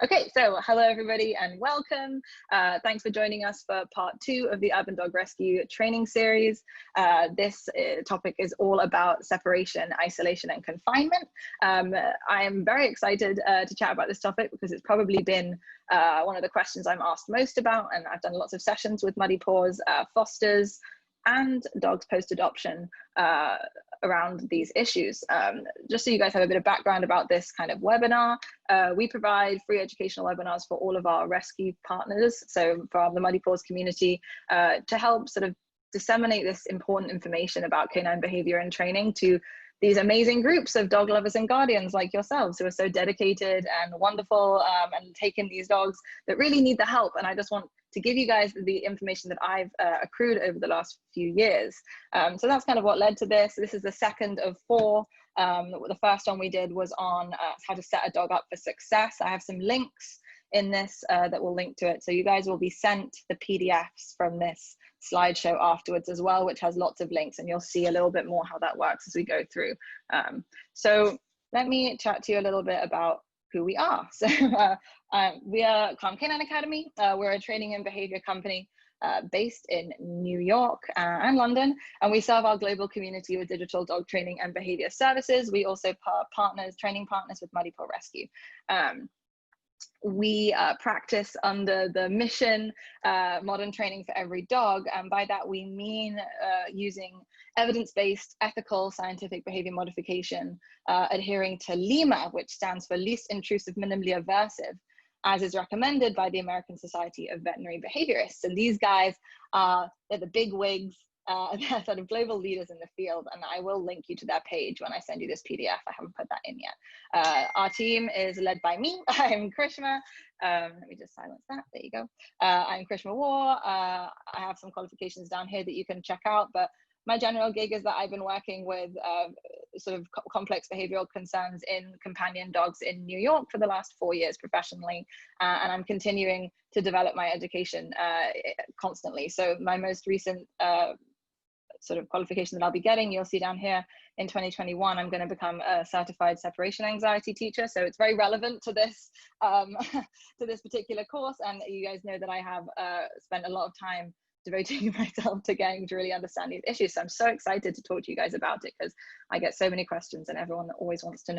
Okay, so hello everybody and welcome. Thanks for joining us for part 2 of the Urban Dog Rescue training series. This topic is all about separation, isolation and confinement. I am very excited to chat about this topic because it's probably been one of the questions I'm asked most about, and I've done lots of sessions with Muddy Paws, fosters and dogs post-adoption around these issues. Just so you guys have a bit of background about this kind of webinar, we provide free educational webinars for all of our rescue partners, so for the Muddy Paws community, to help sort of disseminate this important information about canine behavior and training to these amazing groups of dog lovers and guardians like yourselves who are so dedicated and wonderful and taking these dogs that really need the help. And I just want to give you guys the information that I've accrued over the last few years. So that's kind of what led to this. This is the second of 4. The first one we did was on how to set a dog up for success. I have some links in this that will link to it. So you guys will be sent the PDFs from this slideshow afterwards as well, which has lots of links, and you'll see a little bit more how that works as we go through. So let me chat to you a little bit about who we are. So we are Calm Canine Academy. We're a training and behavior company based in New York and London, and we serve our global community with digital dog training and behavior services. We also training partners with Muddy Paw Rescue. We practice under the mission modern training for every dog, and by that we mean using evidence-based ethical scientific behavior modification, adhering to LIMA, which stands for least intrusive minimally aversive, as is recommended by the American Society of Veterinary Behaviorists. And these guys they're the big wigs. They're sort of global leaders in the field, and I will link you to their page when I send you this PDF. I haven't put that in yet. Our team is led by me. I'm Karishma. Let me just silence that. There you go. I'm Karishma Warr. I have some qualifications down here that you can check out, but my general gig is that I've been working with sort of complex behavioral concerns in companion dogs in New York for the last 4 years professionally, and I'm continuing to develop my education constantly. So my most recent sort of qualification that I'll be getting, you'll see down here, in 2021, I'm going to become a certified separation anxiety teacher. So it's very relevant to this to this particular course. And you guys know that I have spent a lot of time devoting myself to getting to really understand these issues. So I'm so excited to talk to you guys about it because I get so many questions and everyone always wants to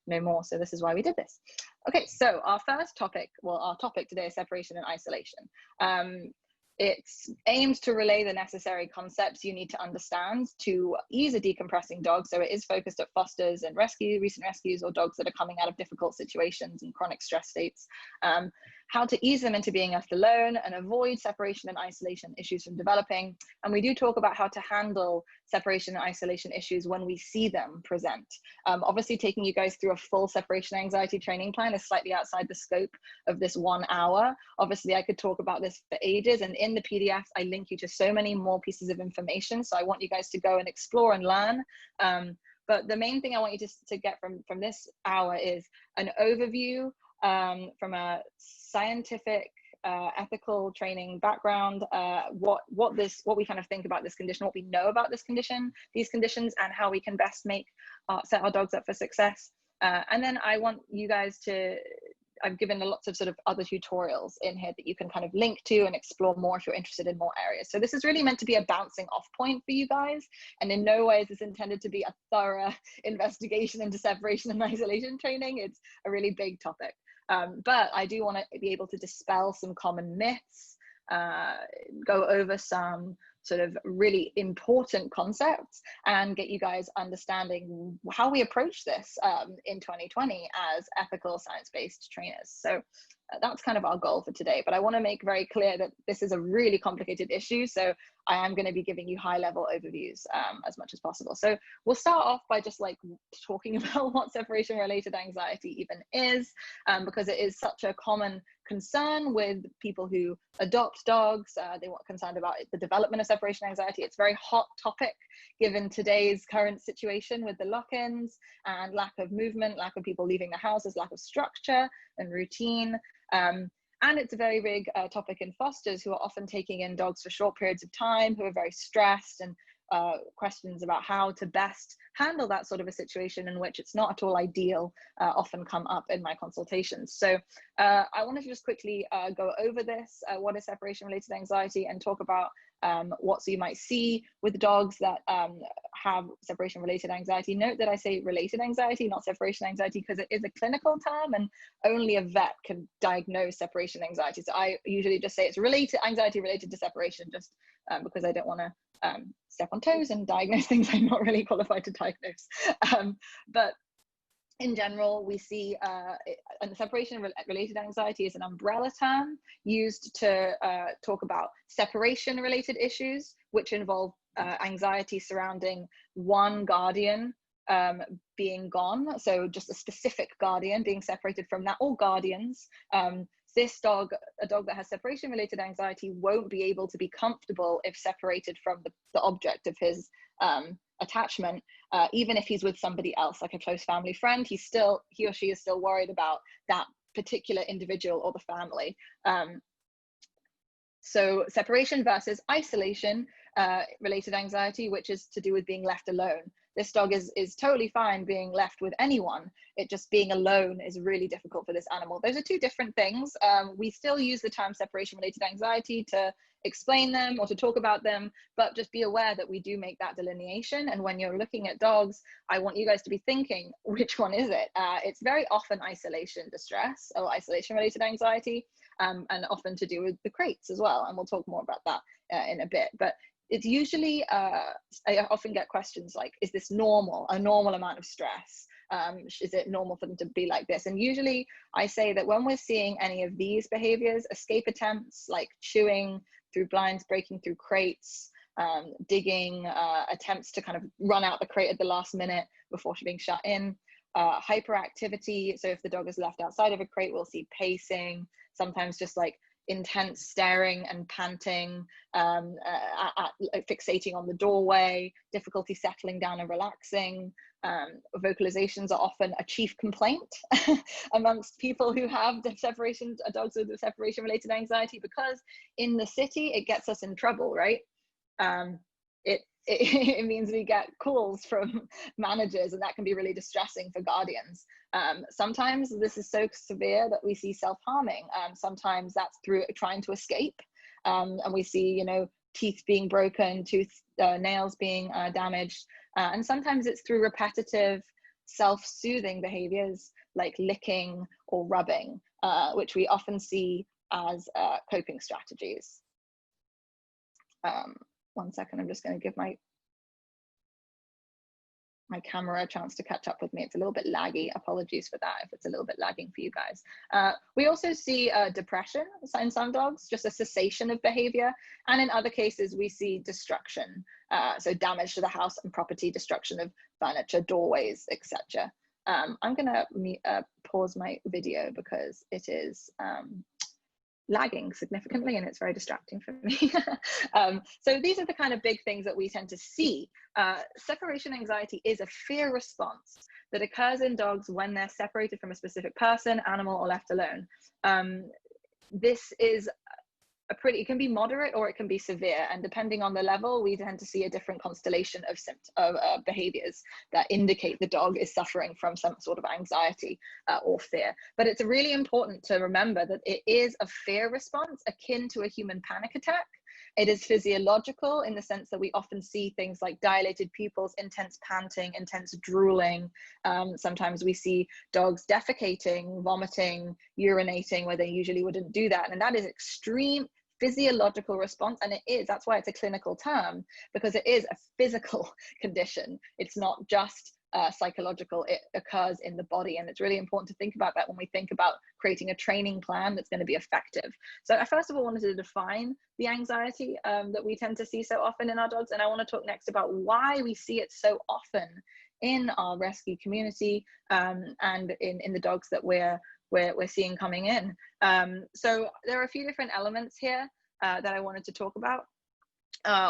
know more. So this is why we did this. Okay, so our first topic, well, our topic today is separation and isolation. It's aimed to relay the necessary concepts you need to understand to ease a decompressing dog. So it is focused at fosters and recent rescues, or dogs that are coming out of difficult situations and chronic stress states. How to ease them into being left alone and avoid separation and isolation issues from developing. And we do talk about how to handle separation and isolation issues when we see them present. Obviously, taking you guys through a full separation anxiety training plan is slightly outside the scope of this 1 hour. Obviously, I could talk about this for ages, and in the PDFs, I link you to so many more pieces of information. So I want you guys to go and explore and learn. But the main thing I want you to get from this hour is an overview from a scientific, ethical training background, what we kind of think about this condition, what we know about these conditions, and how we can best set our dogs up for success. And then I want you guys I've given lots of sort of other tutorials in here that you can kind of link to and explore more if you're interested in more areas. So this is really meant to be a bouncing off point for you guys, and in no way is this intended to be a thorough investigation into separation and isolation training. It's a really big topic. But I do want to be able to dispel some common myths, go over some sort of really important concepts, and get you guys understanding how we approach this in 2020 as ethical science-based trainers. So that's kind of our goal for today. But I want to make very clear that this is a really complicated issue. So I am going to be giving you high-level overviews as much as possible. So we'll start off by just like talking about what separation-related anxiety even is, because it is such a common concern with people who adopt dogs. They were concerned about the development of separation anxiety. It's a very hot topic given today's current situation with the lock-ins and lack of movement, lack of people leaving the houses, lack of structure and routine. And it's a very big topic in fosters who are often taking in dogs for short periods of time, who are very stressed and questions about how to best handle that sort of a situation in which it's not at all ideal often come up in my consultations. So I wanted to just quickly go over this, what is separation related anxiety, and talk about what you might see with dogs that have separation related anxiety. Note that I say related anxiety, not separation anxiety, because it is a clinical term and only a vet can diagnose separation anxiety. So I usually just say it's related anxiety related to separation, just because I don't want to step on toes and diagnose things I'm not really qualified to diagnose. But in general, we see and separation related anxiety is an umbrella term used to talk about separation related issues, which involve anxiety surrounding one guardian being gone. So just a specific guardian being separated from that, or guardians. This dog, a dog that has separation related anxiety, won't be able to be comfortable if separated from the object of his attachment, even if he's with somebody else, like a close family friend. He or she is still worried about that particular individual or the family. So separation versus isolation related anxiety, which is to do with being left alone. This dog is totally fine being left with anyone. It just being alone is really difficult for this animal. Those are two different things. We still use the term separation related anxiety to explain them or to talk about them, but just be aware that we do make that delineation. And when you're looking at dogs, I want you guys to be thinking, which one is it? It's very often isolation distress or isolation related anxiety, and often to do with the crates as well. And we'll talk more about that in a bit. But it's usually, I often get questions like, is this normal, a normal amount of stress? Is it normal for them to be like this? And usually I say that when we're seeing any of these behaviors, escape attempts like chewing through blinds, breaking through crates, digging, attempts to kind of run out the crate at the last minute before being shut in, hyperactivity. So if the dog is left outside of a crate, we'll see pacing, sometimes just like intense staring and panting, fixating on the doorway, difficulty settling down and relaxing. Vocalizations are often a chief complaint amongst people who have dogs with separation related anxiety, because in the city it gets us in trouble, right? It means we get calls from managers, and that can be really distressing for guardians. Sometimes this is so severe that we see self-harming. Sometimes that's through trying to escape, and we see, teeth being broken, nails being damaged, and sometimes it's through repetitive self-soothing behaviors like licking or rubbing, which we often see as coping strategies. 1 second, I'm just going to give my camera a chance to catch up with me. It's a little bit laggy. Apologies for that if it's a little bit lagging for you guys. We also see depression in some dogs, just a cessation of behavior. And in other cases, we see destruction. So damage to the house and property, destruction of furniture, doorways, etc. I'm going to pause my video because it is lagging significantly and it's very distracting for me. So these are the kind of big things that we tend to see. Separation anxiety is a fear response that occurs in dogs when they're separated from a specific person, animal, or left alone. This is it can be moderate or it can be severe, and depending on the level, we tend to see a different constellation of behaviors that indicate the dog is suffering from some sort of anxiety or fear. But it's really important to remember that it is a fear response akin to a human panic attack. It is physiological in the sense that we often see things like dilated pupils, intense panting, intense drooling. Sometimes we see dogs defecating, vomiting, urinating, where they usually wouldn't do that. And that is extreme physiological response. And that's why it's a clinical term, because it is a physical condition. It's not just psychological, it occurs in the body. And it's really important to think about that when we think about creating a training plan that's going to be effective. So I first of all wanted to define the anxiety that we tend to see so often in our dogs. And I want to talk next about why we see it so often in our rescue community and in the dogs that we're seeing coming in. So there are a few different elements here that I wanted to talk about.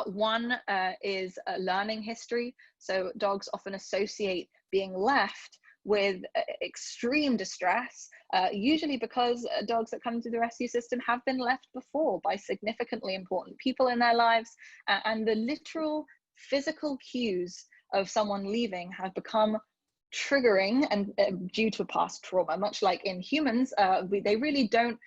One is a learning history. So dogs often associate being left with extreme distress, usually because dogs that come through the rescue system have been left before by significantly important people in their lives, and the literal physical cues of someone leaving have become triggering and due to past trauma. Much like in humans, they really don't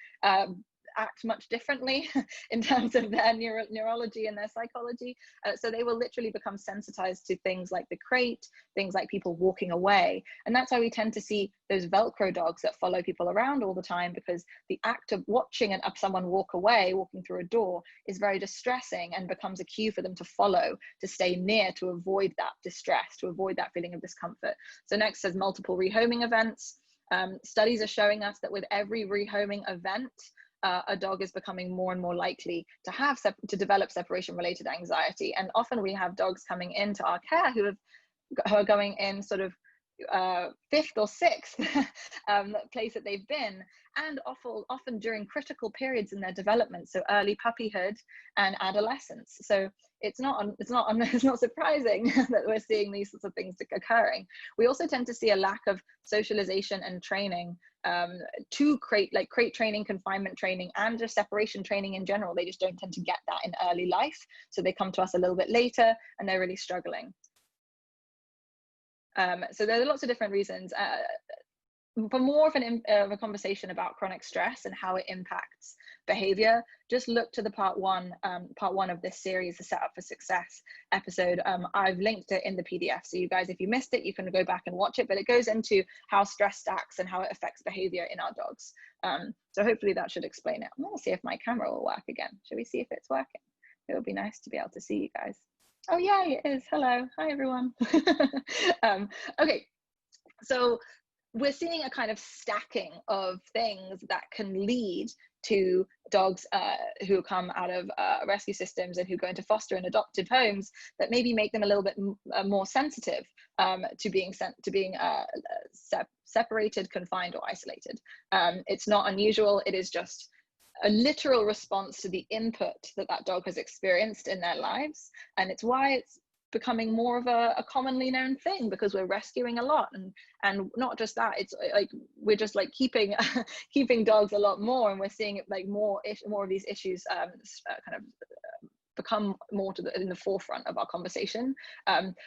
act much differently in terms of their neurology and their psychology. So they will literally become sensitized to things like the crate, things like people walking away. And that's why we tend to see those Velcro dogs that follow people around all the time, because the act of watching someone walk away, walking through a door, is very distressing and becomes a cue for them to follow, to stay near, to avoid that distress, to avoid that feeling of discomfort. So next says multiple rehoming events. Studies are showing us that with every rehoming event, a dog is becoming more and more likely to develop separation related anxiety. And often we have dogs coming into our care who are going in sort of fifth or sixth place that they've been, and often during critical periods in their development, so early puppyhood and adolescence. So it's not surprising that we're seeing these sorts of things occurring. We also tend to see a lack of socialization and training to crate training, confinement training, and just separation training in general. They just don't tend to get that in early life, so they come to us a little bit later and they're really struggling. So there are lots of different reasons. For more of a conversation about chronic stress and how it impacts behavior, just look to the part one of this series, the Set Up for Success episode. I've linked it in the PDF, so you guys, if you missed it, you can go back and watch it, but it goes into how stress stacks and how it affects behavior in our dogs. So hopefully that should explain it. I'm gonna see if my camera will work again. Should we see if it's working? It would be nice to be able to see you guys. Oh yeah, it is. Hello. Hi, everyone. Okay, so we're seeing a kind of stacking of things that can lead to dogs who come out of rescue systems and who go into foster and adoptive homes that maybe make them a little bit more sensitive to being separated, confined, or isolated. It's not unusual. It is just a literal response to the input that dog has experienced in their lives. And it's why it's becoming more of a commonly known thing, because we're rescuing a lot, and not just that, it's like we're just like keeping dogs a lot more, and we're seeing it like more of these issues kind of become more in the forefront of our conversation.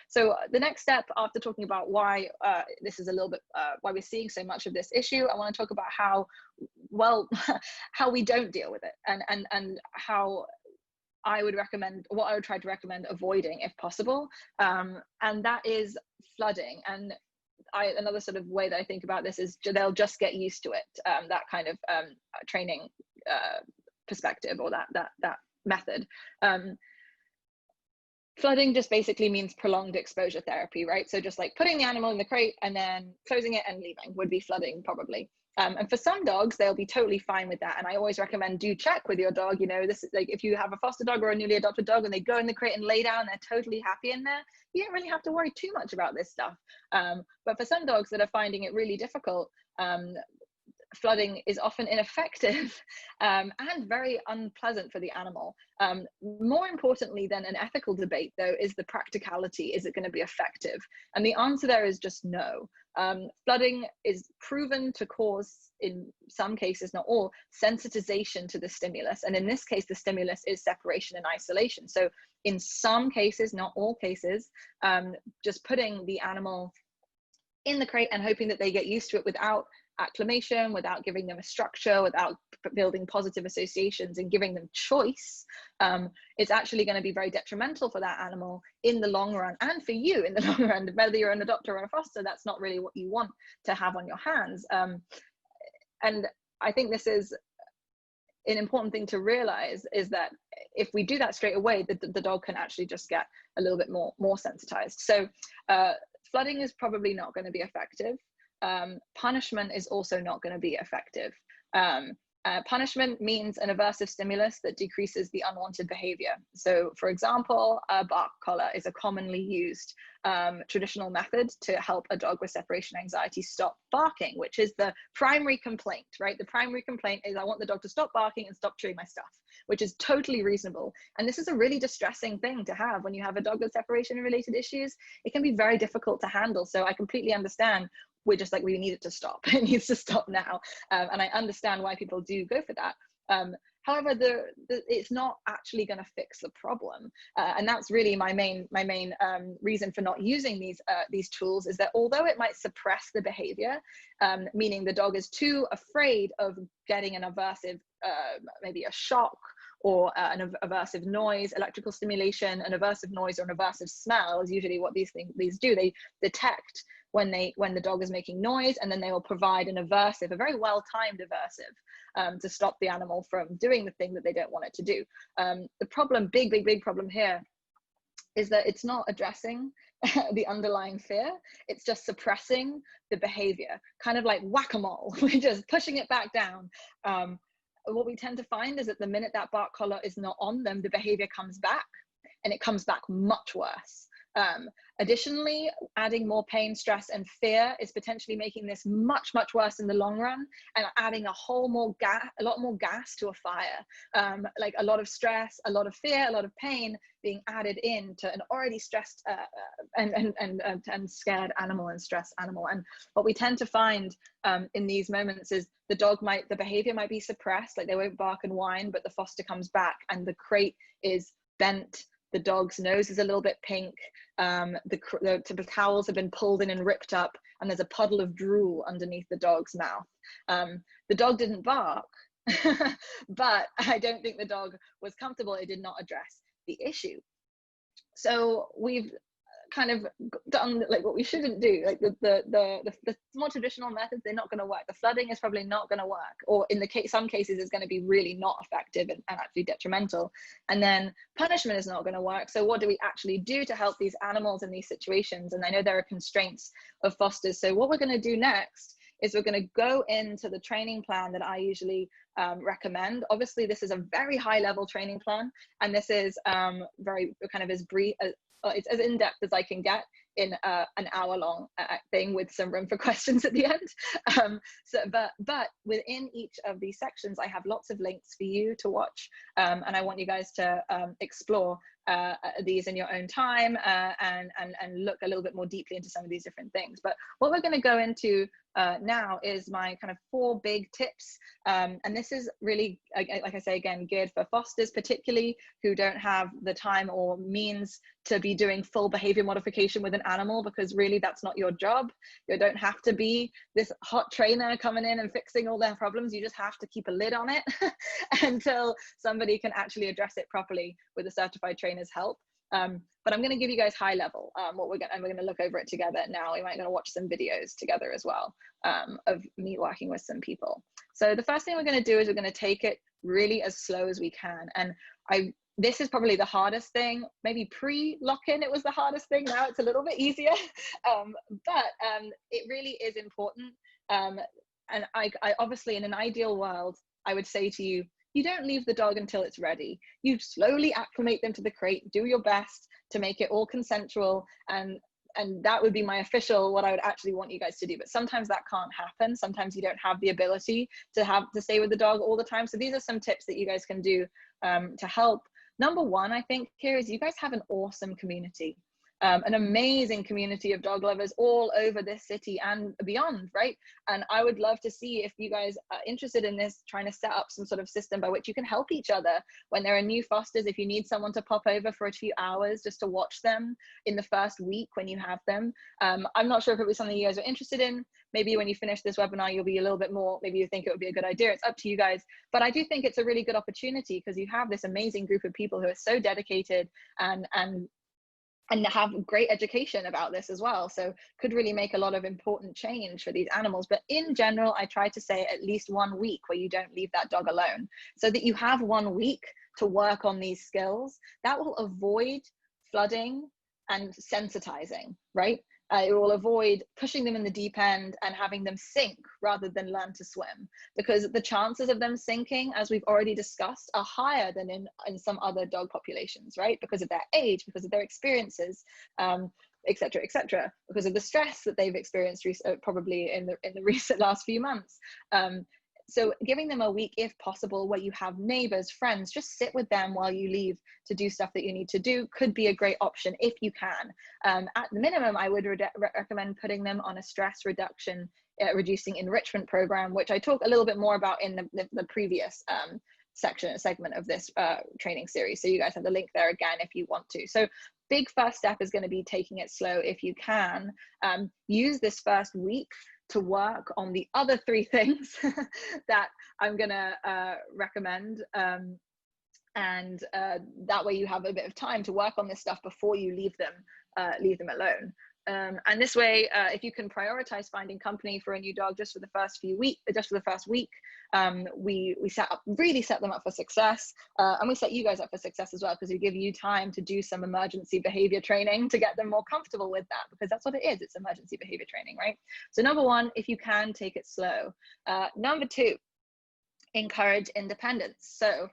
So the next step, after talking about why this is a little bit why we're seeing so much of this issue, I want to talk about how we don't deal with it, and how I would recommend, what I would try to recommend avoiding if possible, and that is flooding. And another sort of way that I think about this is they'll just get used to it, that kind of training perspective, or that method. Flooding just basically means prolonged exposure therapy, right? So just like putting the animal in the crate and then closing it and leaving would be flooding, probably. And for some dogs, they'll be totally fine with that. And I always recommend, do check with your dog. You know, this is like, if you have a foster dog or a newly adopted dog and they go in the crate and lay down, they're totally happy in there, you don't really have to worry too much about this stuff. But for some dogs that are finding it really difficult, flooding is often ineffective and very unpleasant for the animal. More importantly than an ethical debate, though, is the practicality. Is it going to be effective? And the answer there is just no. Flooding is proven to cause, in some cases, not all, sensitization to the stimulus. And in this case, the stimulus is separation and isolation. So in some cases, not all cases, just putting the animal in the crate and hoping that they get used to it without acclimation, without giving them a structure, without building positive associations and giving them choice, it's actually going to be very detrimental for that animal in the long run, and for you in the long run. Whether you're an adopter or a foster, that's not really what you want to have on your hands. And I think this is an important thing to realize, is that if we do that straight away, the dog can actually just get a little bit more sensitized. So flooding is probably not going to be effective. Punishment is also not going to be effective. Punishment means an aversive stimulus that decreases the unwanted behavior. So, for example, a bark collar is a commonly used traditional method to help a dog with separation anxiety stop barking, which is the primary complaint, right? The primary complaint is, I want the dog to stop barking and stop chewing my stuff, which is totally reasonable. And this is a really distressing thing to have when you have a dog with separation related issues. It can be very difficult to handle. So I completely understand. We're just like, we need it to stop. It needs to stop now. And I understand why people do go for that. However, it's not actually going to fix the problem, and that's really my main reason for not using these tools, is that although it might suppress the behavior, meaning the dog is too afraid of getting an aversive, maybe a shock, or an aversive noise, electrical stimulation, an aversive noise, or an aversive smell is usually what these do. They detect when the dog is making noise, and then they will provide an aversive, a very well-timed aversive, to stop the animal from doing the thing that they don't want it to do. The problem, big problem here, is that it's not addressing the underlying fear. It's just suppressing the behavior, kind of like whack-a-mole. We're just pushing it back down. What we tend to find is that the minute that bark collar is not on them, the behavior comes back, and it comes back much worse. Additionally, adding more pain, stress, and fear is potentially making this much worse in the long run, and adding a lot more gas to a fire. Like a lot of stress, a lot of fear, a lot of pain being added in to an already stressed and scared animal and stressed animal. And what we tend to find in these moments is the behavior might be suppressed, like they won't bark and whine, but the foster comes back and the crate is bent. The dog's nose is a little bit pink. The towels have been pulled in and ripped up, and there's a puddle of drool underneath the dog's mouth. The dog didn't bark, but I don't think the dog was comfortable. It did not address the issue. So we've kind of done like what we shouldn't do. Like the more traditional methods, they're not going to work. The flooding is probably not going to work, or in some cases it's going to be really not effective and actually detrimental. And then punishment is not going to work. So what do we actually do to help these animals in these situations? And I know there are constraints of fosters. So what we're going to do next is we're going to go into the training plan that I usually recommend. Obviously, this is a very high level training plan, and this is very kind of as brief, it's as in-depth as I can get in an hour-long thing with some room for questions at the end. But within each of these sections, I have lots of links for you to watch, and I want you guys to explore these in your own time, and look a little bit more deeply into some of these different things. But what we're going to go into now is my kind of 4 big tips, and this is really, like I say again, geared for fosters particularly, who don't have the time or means to be doing full behavior modification with an animal, because really that's not your job. You don't have to be this hot trainer coming in and fixing all their problems. You just have to keep a lid on it until somebody can actually address it properly with a certified trainer's help. But I'm going to give you guys high level what we're going to look over it together now. We might going to watch some videos together as well of me working with some people. So the first thing we're going to do is we're going to take it really as slow as we can. And this is probably the hardest thing. Maybe pre-lock-in it was the hardest thing. Now it's a little bit easier, but it really is important. And I obviously, in an ideal world, I would say to you, you don't leave the dog until it's ready. You slowly acclimate them to the crate, do your best to make it all consensual, and that would be my official, what I would actually want you guys to do. But sometimes that can't happen. Sometimes you don't have the ability to stay with the dog all the time. So these are some tips that you guys can do to help. Number one, I think here is you guys have an awesome community. An amazing community of dog lovers all over this city and beyond, right? And I would love to see if you guys are interested in this, trying to set up some sort of system by which you can help each other when there are new fosters. If you need someone to pop over for a few hours just to watch them in the first week when you have them. I'm not sure if it was something you guys are interested in. Maybe when you finish this webinar, you'll be a little bit more, maybe you think it would be a good idea. It's up to you guys. But I do think it's a really good opportunity because you have this amazing group of people who are so dedicated and have great education about this as well. So could really make a lot of important change for these animals. But in general, I try to say at least 1 week where you don't leave that dog alone, so that you have 1 week to work on these skills. That will avoid flooding and sensitizing, right? It will avoid pushing them in the deep end and having them sink rather than learn to swim, because the chances of them sinking, as we've already discussed, are higher than in some other dog populations, right? Because of their age, because of their experiences, et cetera, because of the stress that they've experienced probably in the recent last few months. So giving them a week, if possible, where you have neighbors, friends, just sit with them while you leave to do stuff that you need to do could be a great option if you can. At the minimum, I would recommend putting them on a stress reducing enrichment program, which I talk a little bit more about in the previous segment of this training series. So you guys have the link there again if you want to. So big first step is going to be taking it slow if you can. Use this first week to work on the other 3 things that I'm going to recommend. And that way you have a bit of time to work on this stuff before you leave them alone. And this way, if you can prioritize finding company for a new dog just for the first week, we really set them up for success, and we set you guys up for success as well, because we give you time to do some emergency behavior training to get them more comfortable with that, because that's what it is. It's emergency behavior training, right? So number 1, if you can, take it slow. Number 2, encourage independence. So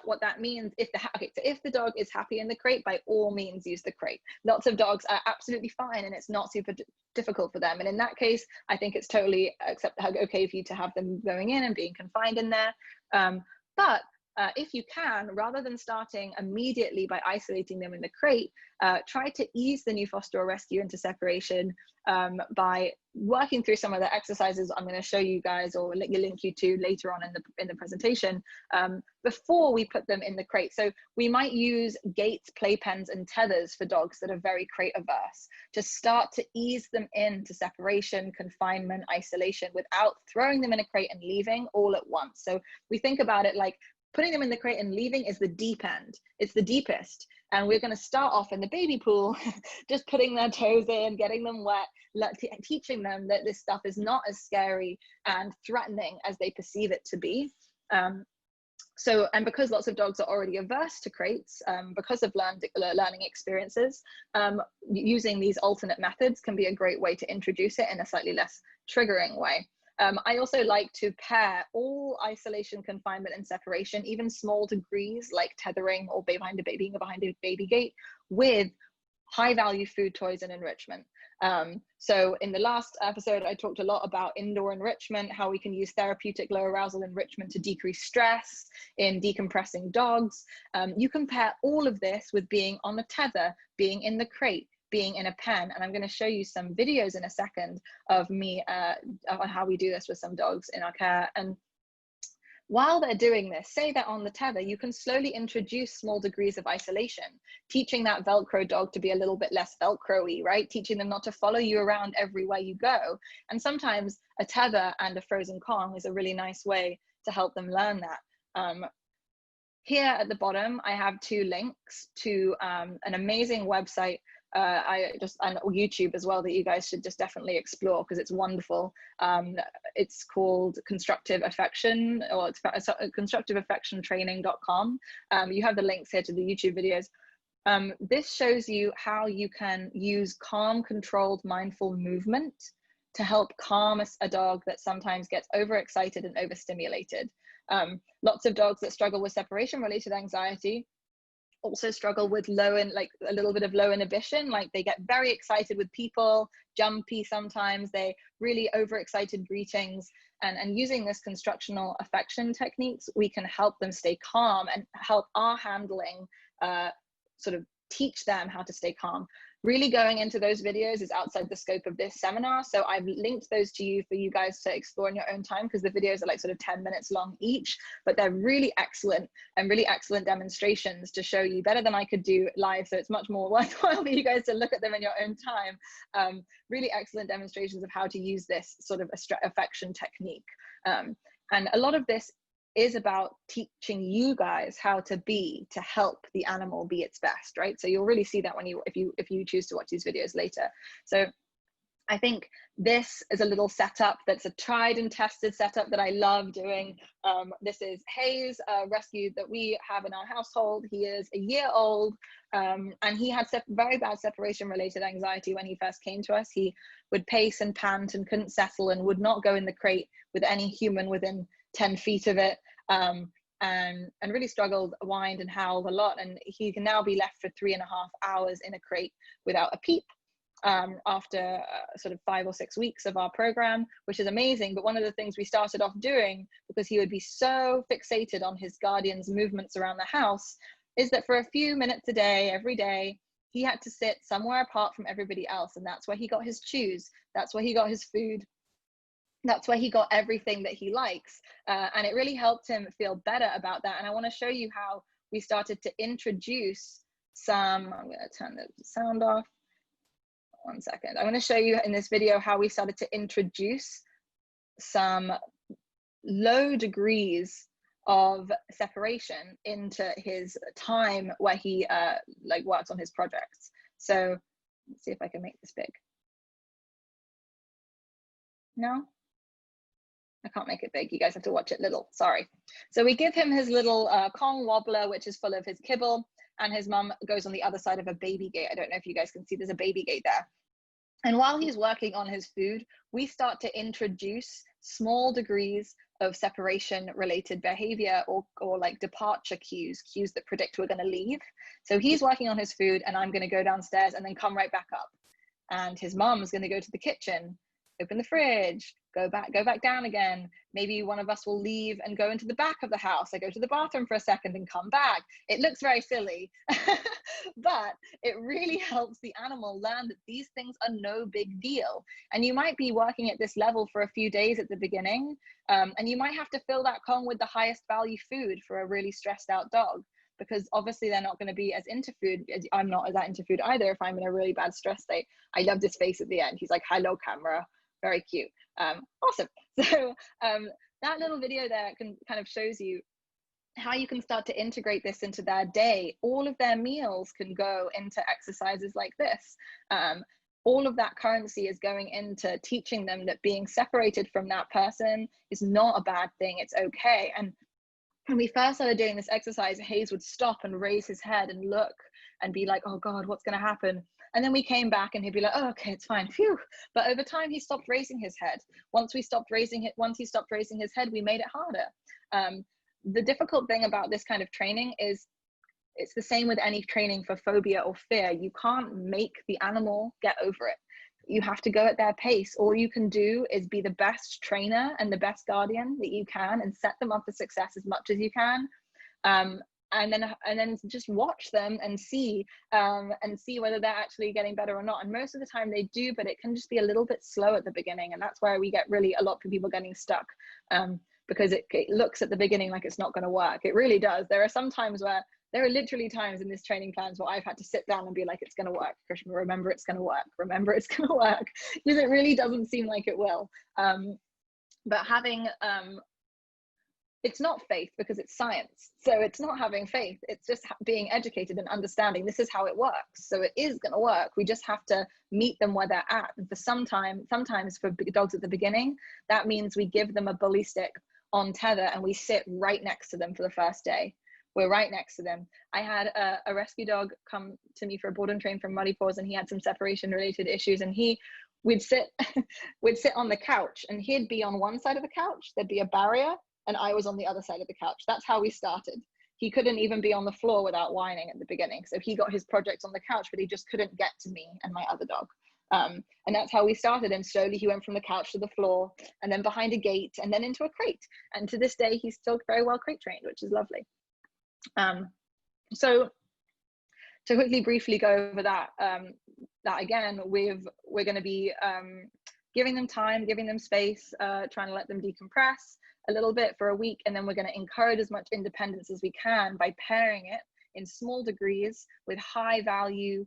what that means, if the dog is happy in the crate, by all means use the crate. Lots of dogs are absolutely fine and it's not super difficult for them, and in that case I think it's totally okay for you to have them going in and being confined in there. But if you can, rather than starting immediately by isolating them in the crate, try to ease the new foster or rescue into separation by working through some of the exercises I'm going to show you guys, or link you to later on in the presentation, before we put them in the crate. So we might use gates, playpens, and tethers for dogs that are very crate averse, to start to ease them into separation, confinement, isolation, without throwing them in a crate and leaving all at once. So we think about it like putting them in the crate and leaving is the deep end. It's the deepest. And we're going to start off in the baby pool, just putting their toes in, getting them wet, teaching them that this stuff is not as scary and threatening as they perceive it to be. And because lots of dogs are already averse to crates, because of learning experiences, using these alternate methods can be a great way to introduce it in a slightly less triggering way. I also like to pair all isolation, confinement, and separation, even small degrees like tethering or being behind a baby gate, with high value food, toys, and enrichment. So in the last episode, I talked a lot about indoor enrichment, how we can use therapeutic low arousal enrichment to decrease stress in decompressing dogs. You can pair all of this with being on a tether, being in the crate, being in a pen, and I'm going to show you some videos in a second of me on how we do this with some dogs in our care. And while they're doing this, say they're on the tether, you can slowly introduce small degrees of isolation, teaching that Velcro dog to be a little bit less Velcro-y, right? Teaching them not to follow you around everywhere you go. And sometimes a tether and a frozen Kong is a really nice way to help them learn that. Here at the bottom, I have 2 links to an amazing website and YouTube as well, that you guys should just definitely explore, because it's wonderful. It's called Constructive Affection, or it's constructiveaffectiontraining.com. You have the links here to the YouTube videos. This shows you how you can use calm, controlled, mindful movement to help calm a dog that sometimes gets overexcited and overstimulated. Lots of dogs that struggle with separation related anxiety also struggle with a little bit of low inhibition, like they get very excited with people, jumpy sometimes, they really overexcited greetings, and using this constructional affection techniques, we can help them stay calm and help our handling sort of teach them how to stay calm. Really going into those videos is outside the scope of this seminar, so I've linked those to you for you guys to explore in your own time, because the videos are like sort of 10 minutes long each, but they're really excellent and really excellent demonstrations to show you, better than I could do live, so it's much more worthwhile for you guys to look at them in your own time. Really excellent demonstrations of how to use this sort of affection technique. And a lot of this is about teaching you guys how to help the animal be its best, right? So you'll really see that if you choose to watch these videos later. So I think this is a little setup that's a tried and tested setup that I love doing. This is Hayes, a rescue that we have in our household. He is a year old, and he had very bad separation related anxiety when he first came to us. He would pace and pant and couldn't settle and would not go in the crate with any human within 10 feet of it, and really struggled, whined and howled a lot, and he can now be left for 3.5 hours in a crate without a peep, after sort of 5 or 6 weeks of our program, which is amazing. But one of the things we started off doing, because he would be so fixated on his guardian's movements around the house, is that for a few minutes a day, every day, he had to sit somewhere apart from everybody else, and that's where he got his chews, that's where he got his food. That's where he got everything that he likes. And it really helped him feel better about that. And I want to show you how we started to introduce some, I'm going to turn the sound off. 1 second. I'm going to show you in this video how we started to introduce some low degrees of separation into his time where he like works on his projects. So let's see if I can make this big. No, I can't make it big. You guys have to watch it little, sorry. So we give him his little Kong wobbler, which is full of his kibble, and his mum goes on the other side of a baby gate. I don't know if you guys can see, there's a baby gate there. And while he's working on his food, we start to introduce small degrees of separation related behavior or like departure cues that predict we're going to leave. So he's working on his food and I'm going to go downstairs and then come right back up. And his mom's going to go to the kitchen, open the fridge, go back down again. Maybe one of us will leave and go into the back of the house. I go to the bathroom for a second and come back. It looks very silly, but it really helps the animal learn that these things are no big deal. And you might be working at this level for a few days at the beginning, and you might have to fill that Kong with the highest value food for a really stressed out dog, because obviously they're not going to be as into food. I'm not that into food either if I'm in a really bad stress state. I loved his face at the end. He's like, hello camera, very cute. Awesome. So that little video there kind of shows you how you can start to integrate this into their day. All of their meals can go into exercises like this. All of that currency is going into teaching them that being separated from that person is not a bad thing. It's okay. And when we first started doing this exercise, Hayes would stop and raise his head and look and be like, oh God, what's going to happen? And then we came back and he'd be like, oh, okay, it's fine. Phew. But over time, he stopped raising his head. Once he stopped raising his head, we made it harder. The difficult thing about this kind of training is it's the same with any training for phobia or fear. You can't make the animal get over it. You have to go at their pace. All you can do is be the best trainer and the best guardian that you can and set them up for success as much as you can. And then just watch them and see whether they're actually getting better or not. And most of the time they do, but it can just be a little bit slow at the beginning. And that's where we get really a lot of people getting stuck, because it looks at the beginning like it's not going to work. It really does. There are literally times in this training plans where I've had to sit down and be like, it's going to work, Karishma, remember it's going to work, remember it's going to work, because it really doesn't seem like it will. But having, it's not faith because it's science. So it's not having faith, it's just being educated and understanding this is how it works. So it is going to work. We just have to meet them where they're at. And for sometimes for big dogs at the beginning, that means we give them a bully stick on tether and we sit right next to them for the first day. We're right next to them. I had a rescue dog come to me for a board and train from Muddy Paws, and he had some separation related issues, and we'd sit on the couch and he'd be on one side of the couch, there'd be a barrier, and I was on the other side of the couch. That's how we started. He couldn't even be on the floor without whining at the beginning. So he got his projects on the couch, but he just couldn't get to me and my other dog. And that's how we started. And slowly he went from the couch to the floor and then behind a gate and then into a crate. And to this day, he's still very well crate trained, which is lovely. So to quickly briefly go over that, that again, we're going to be giving them time, giving them space, trying to let them decompress a little bit for a week, and then we're going to encourage as much independence as we can by pairing it in small degrees with high value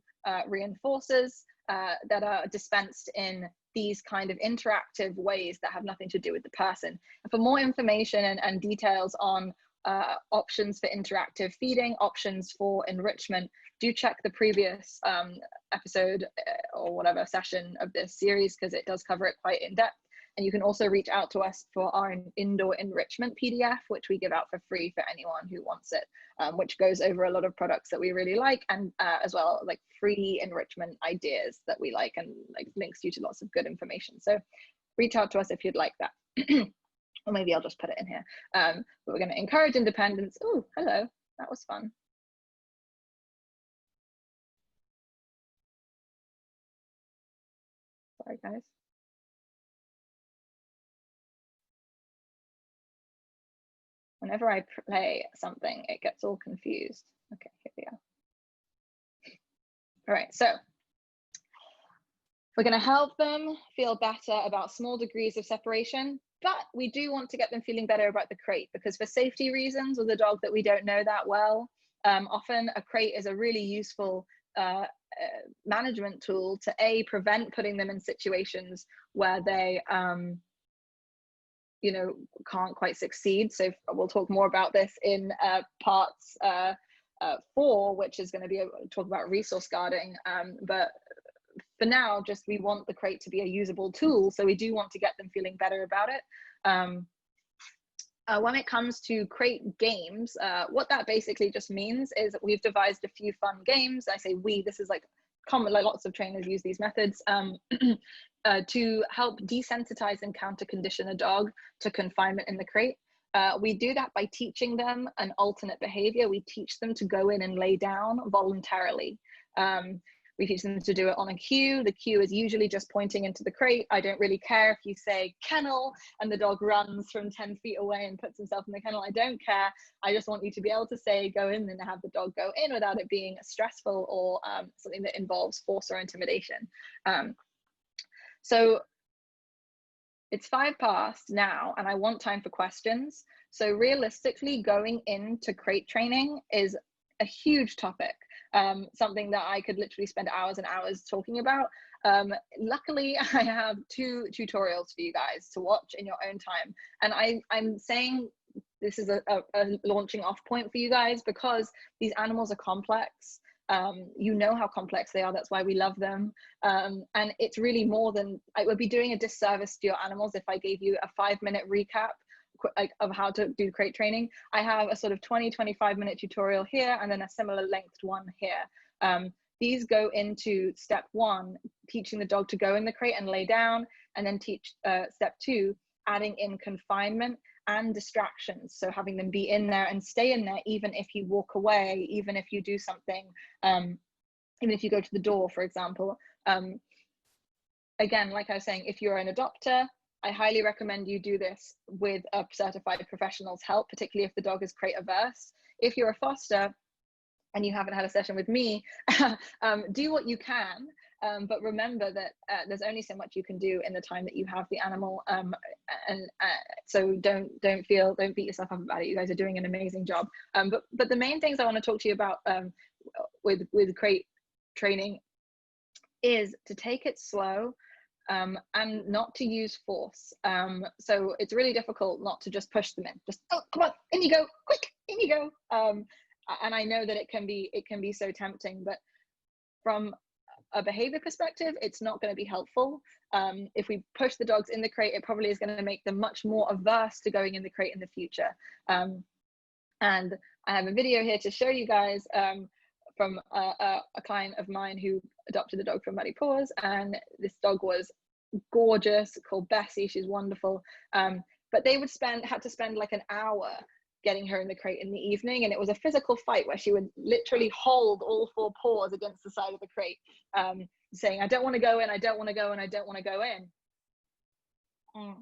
reinforcers that are dispensed in these kind of interactive ways that have nothing to do with the person. And for more information and details on options for interactive feeding, options for enrichment, do check the previous episode or whatever session of this series, because it does cover it quite in depth. And you can also reach out to us for our indoor enrichment PDF, which we give out for free for anyone who wants it, which goes over a lot of products that we really like, and as well like free enrichment ideas that we like, and like links you to lots of good information. So reach out to us if you'd like that. Or maybe I'll just put it in here. But we're going to encourage independence. Oh, hello, that was fun. Sorry, guys. Whenever I play something, it gets all confused. Okay, here we are. All right, so We're going to help them feel better about small degrees of separation, but we do want to get them feeling better about the crate, because for safety reasons with a dog that we don't know that well, often a crate is a really useful management tool to prevent putting them in situations where they you know, can't quite succeed. So we'll talk more about this in parts 4, which is going to be talk about resource guarding, but for now, just we want the crate to be a usable tool, so we do want to get them feeling better about it. When it comes to crate games, what that basically just means is that we've devised a few fun games. I say we, this is like common, like lots of trainers use these methods to help desensitize and counter condition a dog to confinement in the crate. We do that by teaching them an alternate behavior. We teach them to go in and lay down voluntarily. We teach them to do it on a cue. The cue is usually just pointing into the crate. I don't really care if you say kennel and the dog runs from 10 feet away and puts himself in the kennel. I don't care. I just want you to be able to say go in and have the dog go in without it being stressful or something that involves force or intimidation. So it's 5 past now, and I want time for questions. So realistically, going into crate training is a huge topic. Something that I could literally spend hours and hours talking about. Luckily, I have 2 tutorials for you guys to watch in your own time. And I'm saying this is a launching off point for you guys, because these animals are complex. You know how complex they are. That's why we love them. And it's really more than, I would be doing a disservice to your animals if I gave you a 5-minute recap of how to do crate training. I have a sort of 20-25 minute tutorial here, and then a similar length one here. These go into step 1, teaching the dog to go in the crate and lay down, and then teach step 2, adding in confinement and distractions. So having them be in there and stay in there, even if you walk away, even if you do something, even if you go to the door, for example. Again, like I was saying, if you're an adopter, I highly recommend you do this with a certified professional's help, particularly if the dog is crate averse. If you're a foster and you haven't had a session with me, do what you can, but remember that there's only so much you can do in the time that you have the animal, so don't beat yourself up about it. You guys are doing an amazing job. But the main things I want to talk to you about with crate training is to take it slow. And not to use force. So it's really difficult not to just push them in. Just, oh, come on, in you go, quick, in you go. And I know that it can be so tempting, but from a behavior perspective, it's not going to be helpful. If we push the dogs in the crate, it probably is going to make them much more averse to going in the crate in the future. And I have a video here to show you guys from a client of mine who adopted a dog from Paws, and this dog was gorgeous, called Bessie. She's wonderful. But they had to spend like an hour getting her in the crate in the evening, and it was a physical fight where she would literally hold all 4 paws against the side of the crate, saying, I don't want to go in, I don't want to go in, I don't want to go in.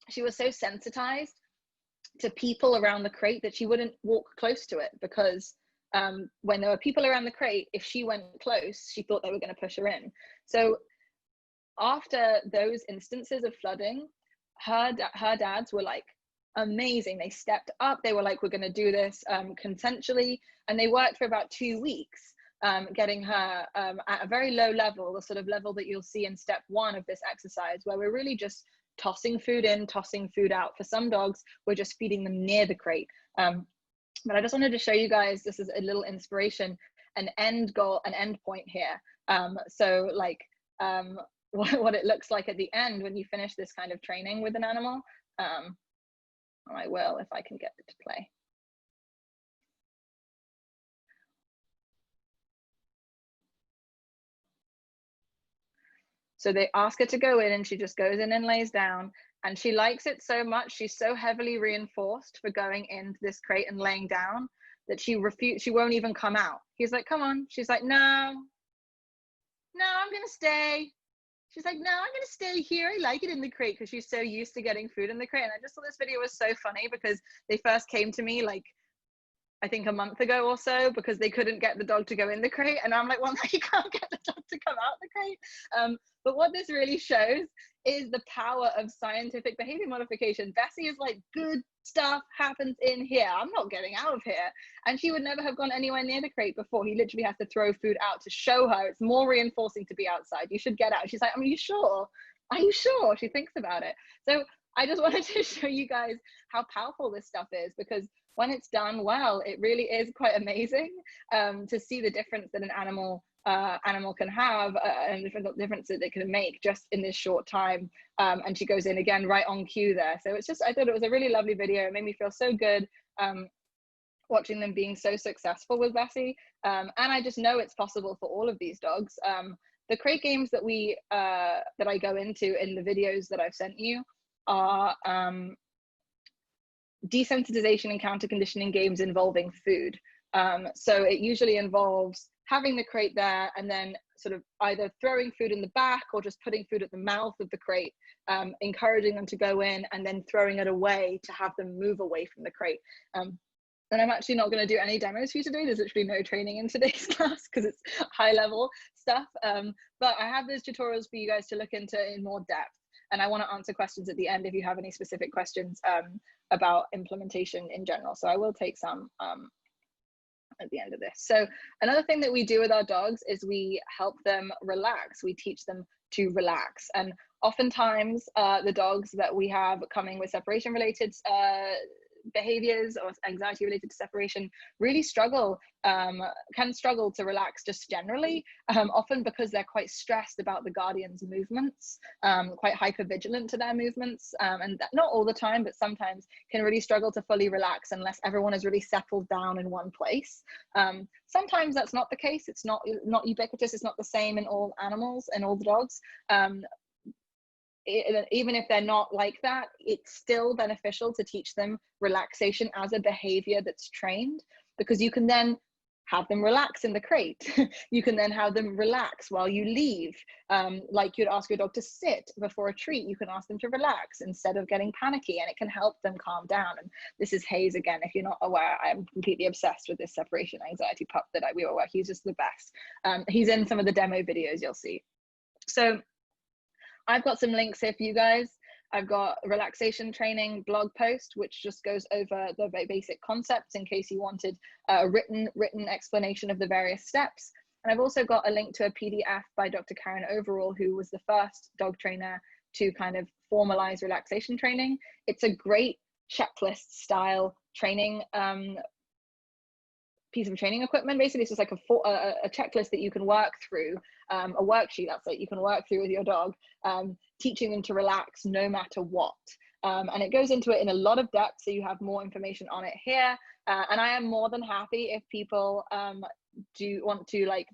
She was so sensitized to people around the crate that she wouldn't walk close to it, because when there were people around the crate, if she went close, she thought they were going to push her in. So after those instances of flooding, her dads were like amazing. They stepped up. They were like, we're going to do this consensually. And they worked for about 2 weeks, getting her at a very low level, the sort of level that you'll see in step 1 of this exercise, where we're really just tossing food in, tossing food out. For some dogs, we're just feeding them near the crate. But I just wanted to show you guys, this is a little inspiration, an end goal, an end point here. So like what it looks like at the end when you finish this kind of training with an animal. I will, if I can get it to play. So they ask her to go in, and she just goes in and lays down, and she likes it so much, she's so heavily reinforced for going into this crate and laying down, that she won't even come out. He's like, come on. She's like, no, I'm gonna stay. She's like, no, I'm gonna stay here. I like it in the crate, because she's so used to getting food in the crate. And I just thought this video was so funny, because they first came to me like I think a month ago or so, because they couldn't get the dog to go in the crate. And I'm like, well, no, you can't get the dog to come out the crate. But what this really shows is the power of scientific behavior modification. Bessie is like, good stuff happens in here. I'm not getting out of here. And she would never have gone anywhere near the crate before. He literally has to throw food out to show her it's more reinforcing to be outside. You should get out. She's like, are you sure? Are you sure? She thinks about it. So I just wanted to show you guys how powerful this stuff is, because when it's done well, it really is quite amazing to see the difference that an animal can have and the difference that it can make just in this short time. And she goes in again right on cue there. So it's just, I thought it was a really lovely video. It made me feel so good watching them being so successful with Bessie. And I just know it's possible for all of these dogs. The crate games that that I go into in the videos that I've sent you are desensitization and counter conditioning games involving food. So it usually involves having the crate there and then sort of either throwing food in the back or just putting food at the mouth of the crate, encouraging them to go in and then throwing it away to have them move away from the crate. And I'm actually not going to do any demos for you today. There's literally no training in today's class because it's high level stuff. But I have those tutorials for you guys to look into in more depth. And I want to answer questions at the end if you have any specific questions about implementation in general. So I will take some at the end of this. So another thing that we do with our dogs is we help them relax. We teach them to relax. And oftentimes the dogs that we have coming with separation related behaviors or anxiety related to separation really can struggle to relax just generally, often because they're quite stressed about the guardian's movements, quite hyper vigilant to their movements, and not all the time, but sometimes can really struggle to fully relax unless everyone is really settled down in one place. Sometimes that's not the case. It's not ubiquitous. It's not the same in all animals and all the dogs. Even if they're not like that, it's still beneficial to teach them relaxation as a behavior that's trained, because you can then have them relax in the crate. You can then have them relax while you leave. Like you'd ask your dog to sit before a treat, you can ask them to relax instead of getting panicky, and it can help them calm down. And this is Hayes again. If you're not aware, I am completely obsessed with this separation anxiety pup that we were working. He's just the best. He's in some of the demo videos you'll see. So I've got some links here for you guys. I've got a relaxation training blog post, which just goes over the very basic concepts in case you wanted a written explanation of the various steps. And I've also got a link to a PDF by Dr. Karen Overall, who was the first dog trainer to kind of formalize relaxation training. It's a great checklist style training piece of training equipment. Basically, it's just like a checklist that you can work through, a worksheet that's like you can work through with your dog, teaching them to relax no matter what. And it goes into it in a lot of depth, so you have more information on it here. And I am more than happy if people do want to like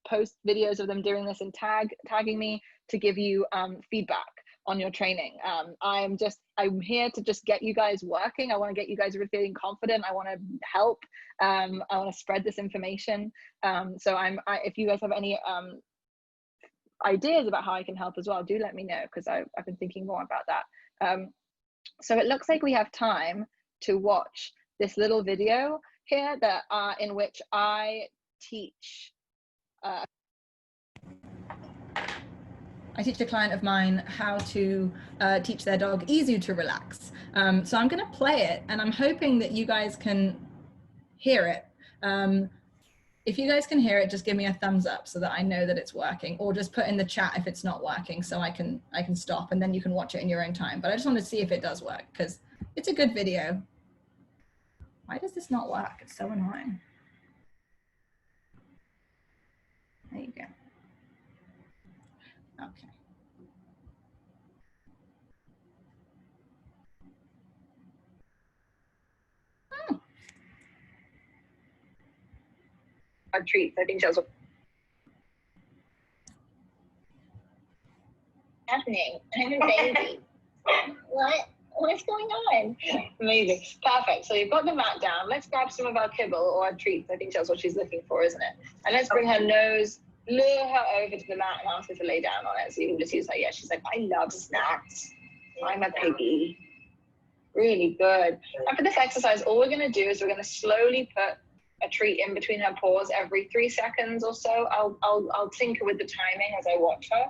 post videos of them doing this and tagging me to give you feedback on your training. I'm here to just get you guys working. I want to get you guys feeling confident. I want to help. I want to spread this information. So if you guys have any ideas about how I can help as well, do let me know, because I've been thinking more about that. So it looks like we have time to watch this little video here that in which I teach a client of mine how to teach their dog easy to relax. So I'm going to play it, and I'm hoping that you guys can hear it. If you guys can hear it, just give me a thumbs up so that I know that it's working, or just put in the chat if it's not working, so I can stop, and then you can watch it in your own time. But I just want to see if it does work, because it's a good video. Why does this not work? It's so annoying. There you go. Okay. Our treats, I think that's what's happening. I'm a baby. What's going on? Amazing. Perfect. So you've got the mat down. Let's grab some of our kibble or our treats. I think that's what she's looking for, isn't it? And let's bring her nose, lure her over to the mat and ask her to lay down on it. So you can just use her. Yeah, she's like, I love snacks. I'm a piggy. Really good. And for this exercise, all we're going to do is we're going to slowly put a treat in between her paws every 3 seconds or so. I'll tinker with the timing as I watch her.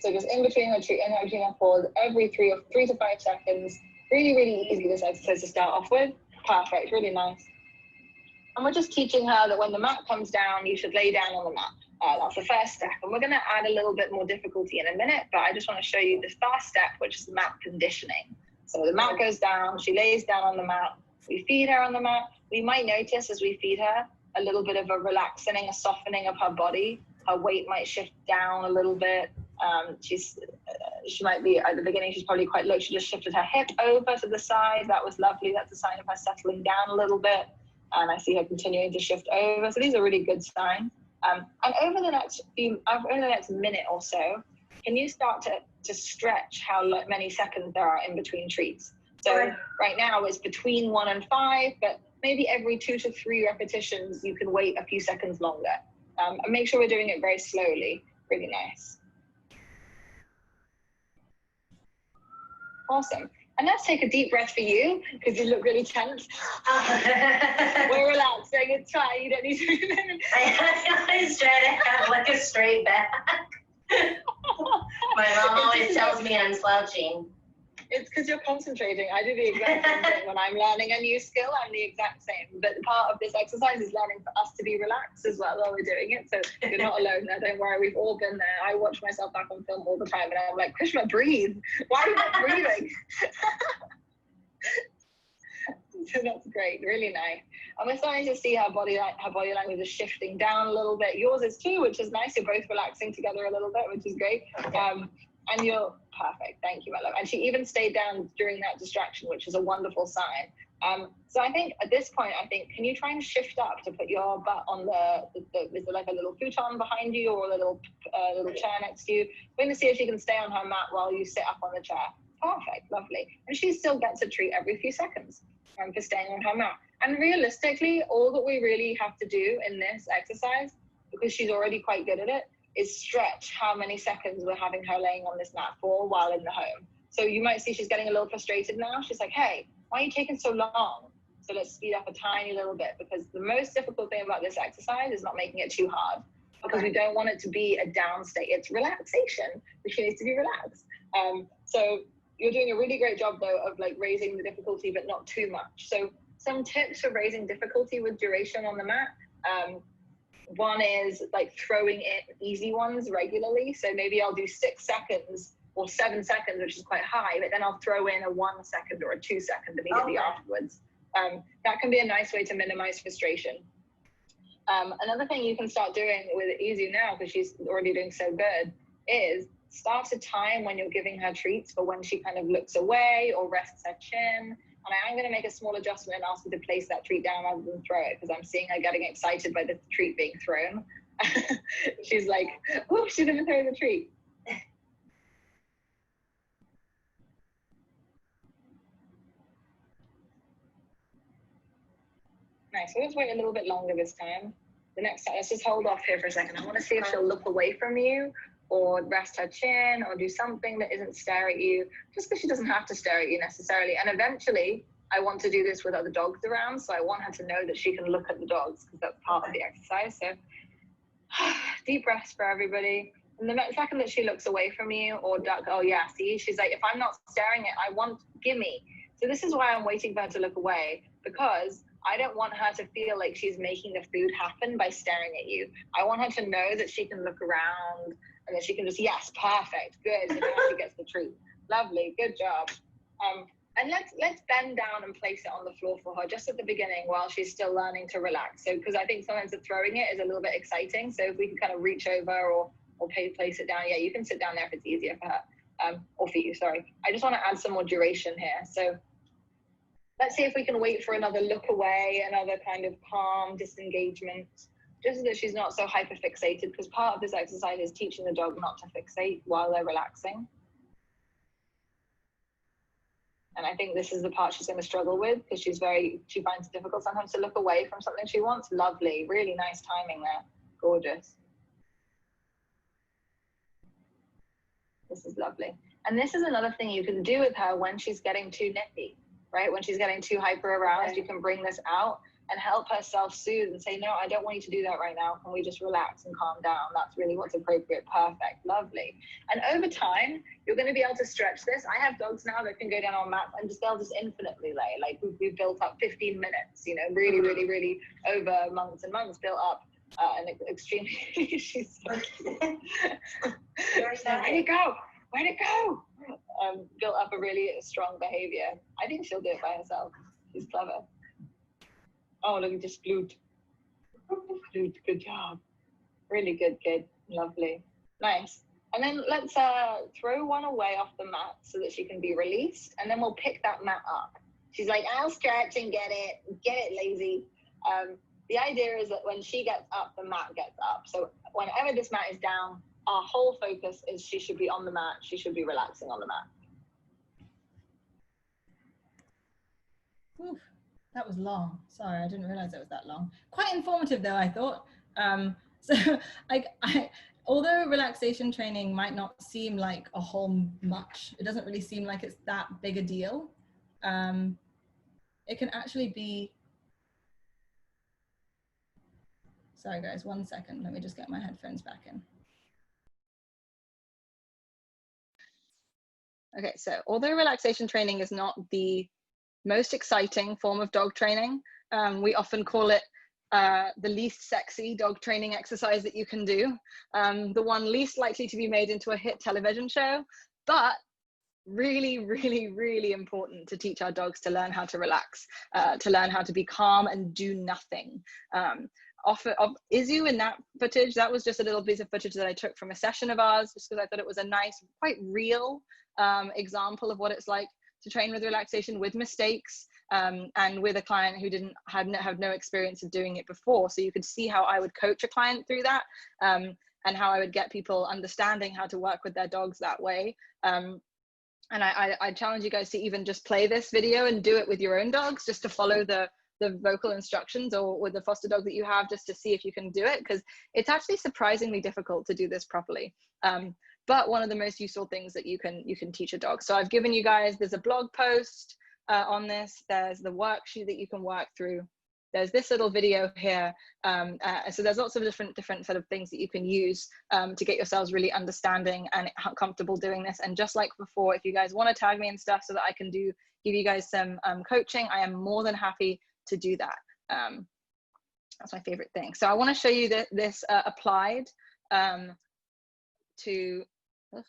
So just in between her treat and in between her paws every 3 to 5 seconds. Really, really easy, this exercise to start off with. Perfect, really nice. And we're just teaching her that when the mat comes down, you should lay down on the mat. That's the first step. And we're going to add a little bit more difficulty in a minute, but I just want to show you the first step, which is mat conditioning. So the mat goes down, she lays down on the mat, we feed her on the mat. We might notice as we feed her a little bit of a relaxing, a softening of her body. Her weight might shift down a little bit. She might be, at the beginning, she's probably quite low. She just shifted her hip over to the side. That was lovely. That's a sign of her settling down a little bit. And I see her continuing to shift over. So these are really good signs. And over the next minute or so, can you start to stretch how many seconds there are in between treats? So right now it's between 1 and 5, but maybe every 2 to 3 repetitions, you can wait a few seconds longer. And make sure we're doing it very slowly. Really nice. Awesome. And let's take a deep breath for you, because you look really tense. We're relaxing. It's fine. You don't need to. I always try to have like a straight back. My mom always tells me I'm slouching. It's because you're concentrating. I do the exact same thing. When I'm learning a new skill, I'm the exact same. But part of this exercise is learning for us to be relaxed as well while we're doing it. So you're not alone there. Don't worry. We've all been there. I watch myself back on film all the time, and I'm like, Karishma, breathe. Why are you not breathing? So that's great. Really nice. And we're starting to see her body language is shifting down a little bit. Yours is too, which is nice. You're both relaxing together a little bit, which is great. And you're perfect. Thank you, my love. And she even stayed down during that distraction, which is a wonderful sign. So I think at this point, can you try and shift up to put your butt on is there like a little futon behind you or a little chair next to you? We're going to see if she can stay on her mat while you sit up on the chair. Perfect, lovely. And she still gets a treat every few seconds for staying on her mat. And realistically, all that we really have to do in this exercise, because she's already quite good at it, is stretch how many seconds we're having her laying on this mat for while in the home. So you might see she's getting a little frustrated now. She's like, hey, why are you taking so long? So let's speed up a tiny little bit, because the most difficult thing about this exercise is not making it too hard, because we don't want it to be a down state. It's relaxation, which needs to be relaxed. So you're doing a really great job though of like raising the difficulty, but not too much. So some tips for raising difficulty with duration on the mat. One is like throwing in easy ones regularly. So maybe I'll do 6 seconds or 7 seconds, which is quite high, but then I'll throw in a 1 second or a 2 second immediately afterwards. That can be a nice way to minimize frustration. Another thing you can start doing with Easy now, because she's already doing so good, is start a time when you're giving her treats for when she kind of looks away or rests her chin. And I am going to make a small adjustment and ask her to place that treat down rather than throw it, because I'm seeing her getting excited by the treat being thrown. She's like, oh, she's going to throw the treat. Nice. So let's wait a little bit longer this time. The next time, let's just hold off here for a second. I want to see if she'll look away from you or rest her chin or do something that isn't stare at you, just because she doesn't have to stare at you necessarily. And eventually, I want to do this with other dogs around, so I want her to know that she can look at the dogs, because that's part of the exercise. So deep breaths for everybody. And the second that she looks away from you or duck, oh yeah, see, she's like, if I'm not staring at, I want, gimme. So this is why I'm waiting for her to look away, because I don't want her to feel like she's making the food happen by staring at you. I want her to know that she can look around and that she can just, yes, perfect, good. And now she gets the treat. Lovely, good job. And let's bend down and place it on the floor for her just at the beginning while she's still learning to relax. So, because I think sometimes the throwing it is a little bit exciting. So if we can kind of reach over or place it down. Yeah, you can sit down there if it's easier for her, or for you, sorry. I just want to add some more duration here. So let's see if we can wait for another look away, another kind of calm disengagement, just so that she's not so hyper-fixated, because part of this exercise is teaching the dog not to fixate while they're relaxing. And I think this is the part she's going to struggle with, because she finds it difficult sometimes to look away from something she wants. Lovely, really nice timing there. Gorgeous. This is lovely. And this is another thing you can do with her when she's getting too nippy, right? When she's getting too hyper aroused, you can bring this out and help her self-soothe and say, no, I don't want you to do that right now. Can we just relax and calm down? That's really what's appropriate. Perfect. Lovely. And over time, you're going to be able to stretch this. I have dogs now that can go down on mats and they'll just infinitely lay. Like we've built up 15 minutes, you know, really, really, really over months and months built up. And extremely, she's so cute. Where'd it go? Where'd it go? Built up a really strong behavior. I think she'll do it by herself. She's clever. Oh, look, just flute. Flute, good job. Really good kid. Lovely. Nice. And then let's throw one away off the mat so that she can be released. And then we'll pick that mat up. She's like, I'll stretch and get it, lazy. The idea is that when she gets up, the mat gets up. So whenever this mat is down, our whole focus is she should be on the mat. She should be relaxing on the mat. Oof, that was long. Sorry, I didn't realize it was that long. Quite informative though, I thought. So although relaxation training might not seem like a whole much, it doesn't really seem like it's that big a deal. It can actually be, sorry guys, 1 second. Let me just get my headphones back in. Okay, so although relaxation training is not the most exciting form of dog training, we often call it the least sexy dog training exercise that you can do, the one least likely to be made into a hit television show, but really, really, really important to teach our dogs to learn how to relax, to learn how to be calm and do nothing. Of Izu in that footage, that was just a little piece of footage that I took from a session of ours, just because I thought it was a nice, quite real example of what it's like to train with relaxation with mistakes, and with a client who had no experience of doing it before. So you could see how I would coach a client through that, and how I would get people understanding how to work with their dogs that way. And I challenge you guys to even just play this video and do it with your own dogs, just to follow the vocal instructions, or with the foster dog that you have, just to see if you can do it, because it's actually surprisingly difficult to do this properly. But one of the most useful things that you can teach a dog. So I've given you guys, there's a blog post on this, there's the worksheet that you can work through, there's this little video here. So there's lots of different sort of things that you can use to get yourselves really understanding and comfortable doing this. And just like before, if you guys want to tag me and stuff so that I can give you guys some coaching, I am more than happy to do that. That's my favorite thing. So I want to show you this applied to, I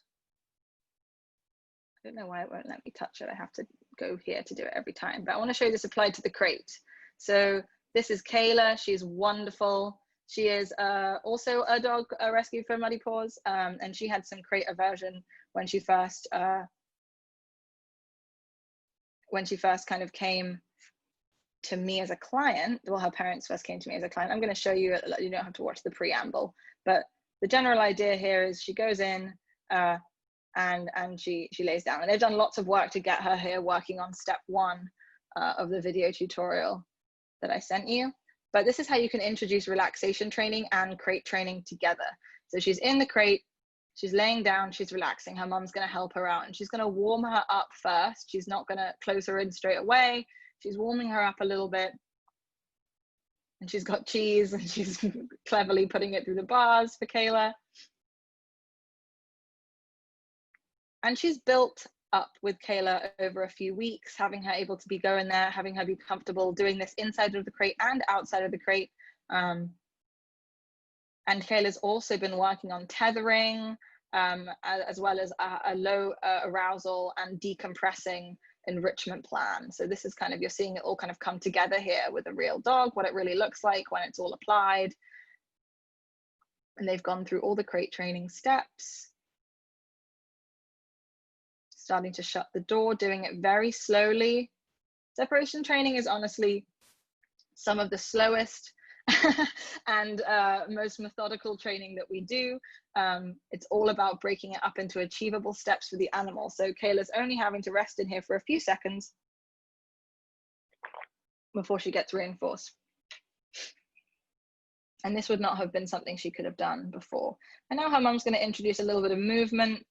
don't know why it won't let me touch it. I have to go here to do it every time, but I want to show you this applied to the crate. So this is Kayla. She's wonderful. She is also a dog rescue from Muddy Paws, and she had some crate aversion when she first kind of came to me as a client. Well, her parents first came to me as a client. I'm going to show you, you don't have to watch the preamble, but the general idea here is she goes in and she lays down, and they've done lots of work to get her here working on step 1 of the video tutorial that I sent you. But this is how you can introduce relaxation training and crate training together. So she's in the crate, she's laying down, she's relaxing. Her mom's going to help her out, and she's going to warm her up first. She's not going to close her in straight away. She's warming her up a little bit, and she's got cheese, and she's cleverly putting it through the bars for Kayla. And she's built up with Kayla over a few weeks, having her able to be going there, having her be comfortable doing this inside of the crate and outside of the crate. And Kayla's also been working on tethering, as well as a low arousal and decompressing enrichment plan. So this is kind of, you're seeing it all kind of come together here with a real dog, what it really looks like when it's all applied. And they've gone through all the crate training steps. Starting to shut the door, doing it very slowly. Separation training is honestly some of the slowest and most methodical training that we do. It's all about breaking it up into achievable steps for the animal. So Kayla's only having to rest in here for a few seconds before she gets reinforced. And this would not have been something she could have done before. And now her mom's going to introduce a little bit of movement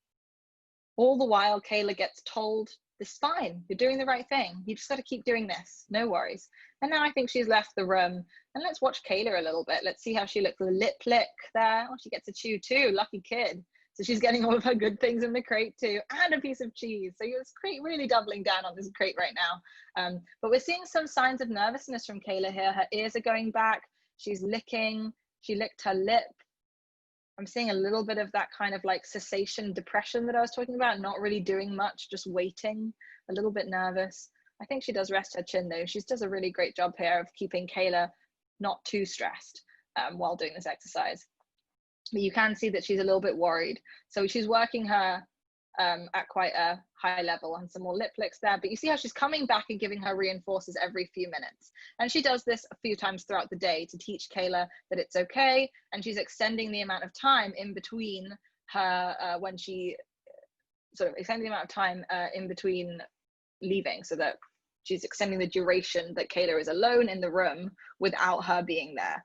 All the while, Kayla gets told, this is fine, you're doing the right thing, you just got to keep doing this, no worries. And now I think she's left the room, and let's watch Kayla a little bit. Let's see how she looks. The lip lick there. Oh, she gets a chew too, lucky kid. So she's getting all of her good things in the crate too, and a piece of cheese. So this crate really doubling down on this crate right now. But we're seeing some signs of nervousness from Kayla here. Her ears are going back. She's licking. She licked her lip. I'm seeing a little bit of that kind of like cessation depression that I was talking about, not really doing much, just waiting, a little bit nervous. I think she does rest her chin though. She does a really great job here of keeping Kayla not too stressed while doing this exercise. But you can see that she's a little bit worried. So she's working her at quite a high level, and some more lip licks there. But you see how she's coming back and giving her reinforcers every few minutes. And she does this a few times throughout the day to teach Kayla that it's okay. And she's extending the amount of time in between her, when she sort of extending the amount of time in between leaving, so that she's extending the duration that Kayla is alone in the room without her being there.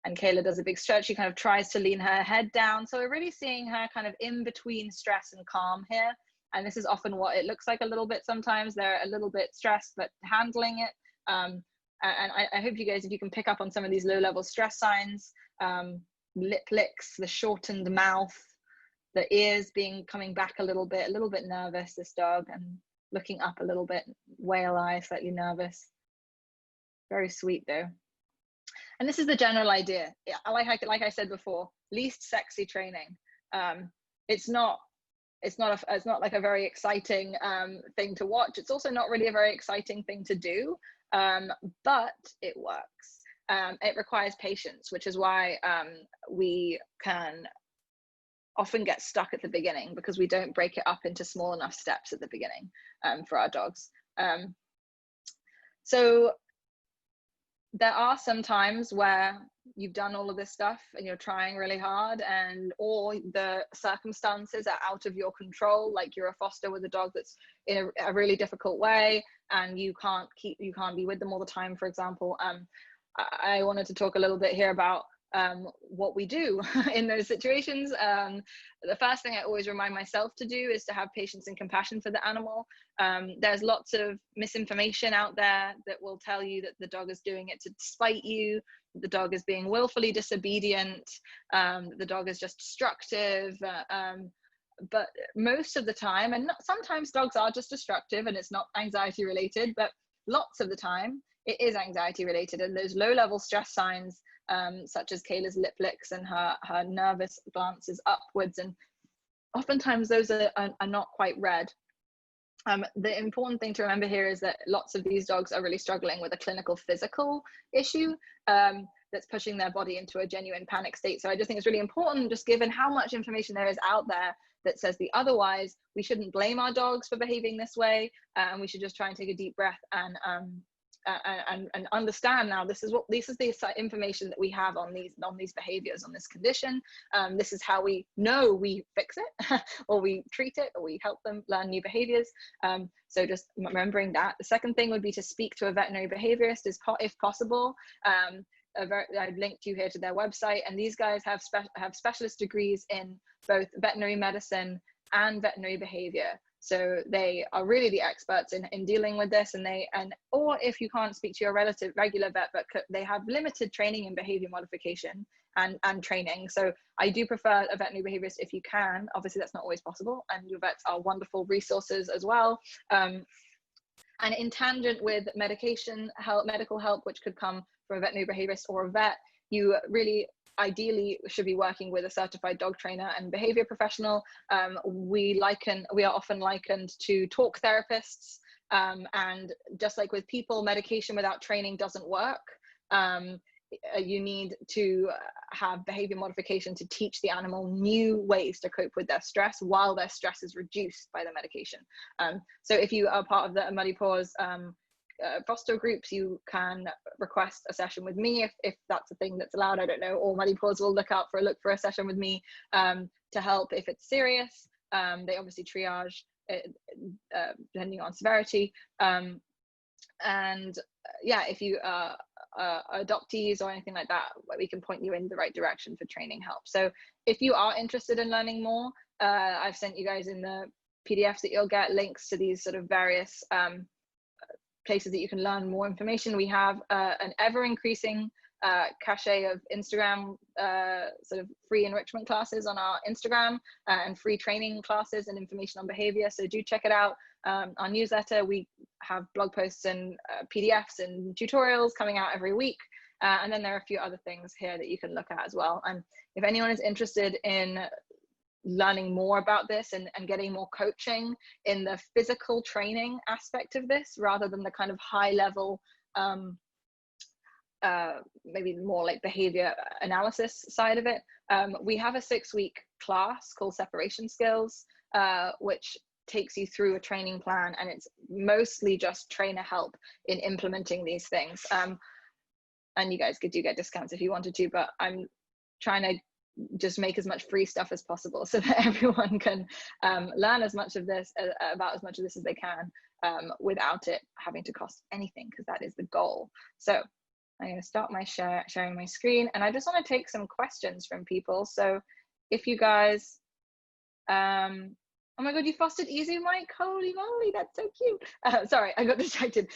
And Kayla does a big stretch. She kind of tries to lean her head down. So we're really seeing her kind of in between stress and calm here. And this is often what it looks like a little bit sometimes. They're a little bit stressed, but handling it. And I hope you guys, if you can pick up on some of these low-level stress signs, lip licks, the shortened mouth, the ears coming back a little bit nervous, this dog, and looking up a little bit, whale eye, slightly nervous. Very sweet though. And this is the general idea. Like I said before, least sexy training. It's not like a very exciting thing to watch. It's also not really a very exciting thing to do, but it works. It requires patience, which is why we can often get stuck at the beginning, because we don't break it up into small enough steps at the beginning for our dogs. So there are some times where you've done all of this stuff and you're trying really hard, or the circumstances are out of your control, like you're a foster with a dog that's in a really difficult way and you can't be with them all the time, for example. I wanted to talk a little bit here about what we do in those situations. The first thing I always remind myself to do is to have patience and compassion for the animal. There's lots of misinformation out there that will tell you that the dog is doing it to spite you, the dog is being willfully disobedient, the dog is just destructive. But most of the time, and sometimes dogs are just destructive and it's not anxiety related, but lots of the time it is anxiety related. And those low-level stress signs, such as Kayla's lip licks and her nervous glances upwards, and oftentimes those are not quite read. The important thing to remember here is that lots of these dogs are really struggling with a clinical physical issue that's pushing their body into a genuine panic state. So I just think it's really important, just given how much information there is out there that says the otherwise, we shouldn't blame our dogs for behaving this way, and we should just try and take a deep breath and understand now this is the information that we have on these behaviors, on this condition. This is how we know we fix it or we treat it or we help them learn new behaviors. So just remembering that. The second thing would be to speak to a veterinary behaviorist if possible. I've linked you here to their website, and these guys have specialist degrees in both veterinary medicine and veterinary behavior. So they are really the experts in dealing with this, or if you can't speak to your regular vet, but they have limited training in behavior modification and training. So I do prefer a veterinary behaviorist if you can. Obviously that's not always possible, and your vets are wonderful resources as well. And in tangent with medical help, which could come from a veterinary behaviorist or a vet, you really ideally should be working with a certified dog trainer and behavior professional. We are often likened to talk therapists, and just like with people, medication without training doesn't work. You need to have behavior modification to teach the animal new ways to cope with their stress while their stress is reduced by the medication. So if you are part of the Muddy Paws foster groups, you can request a session with me if that's a thing that's allowed. I don't know, or Muddy Paws will look for a session with me to help if it's serious. They obviously triage depending on severity, and yeah, if you are adoptees or anything like that, we can point you in the right direction for training help. So if you are interested in learning more, I've sent you guys in the PDFs that you'll get, links to these sort of various places that you can learn more information. We have an ever increasing cache of Instagram sort of free enrichment classes on our Instagram, and free training classes and information on behavior. So do check it out. Our newsletter, we have blog posts and PDFs and tutorials coming out every week. And then there are a few other things here that you can look at as well. And if anyone is interested in learning more about this and getting more coaching in the physical training aspect of this, rather than the kind of high level, maybe more like behavior analysis side of it, we have a 6-week class called Separation Skills, which takes you through a training plan, and it's mostly just trainer help in implementing these things. And you guys do get discounts if you wanted to, but I'm trying to just make as much free stuff as possible so that everyone can learn as much of this, about as much of this as they can, without it having to cost anything, because that is the goal. So I'm going to start my sharing my screen, and I just want to take some questions from people. So if you guys, oh my God, you fostered Easy, Mike. Holy moly, that's so cute. Sorry, I got distracted.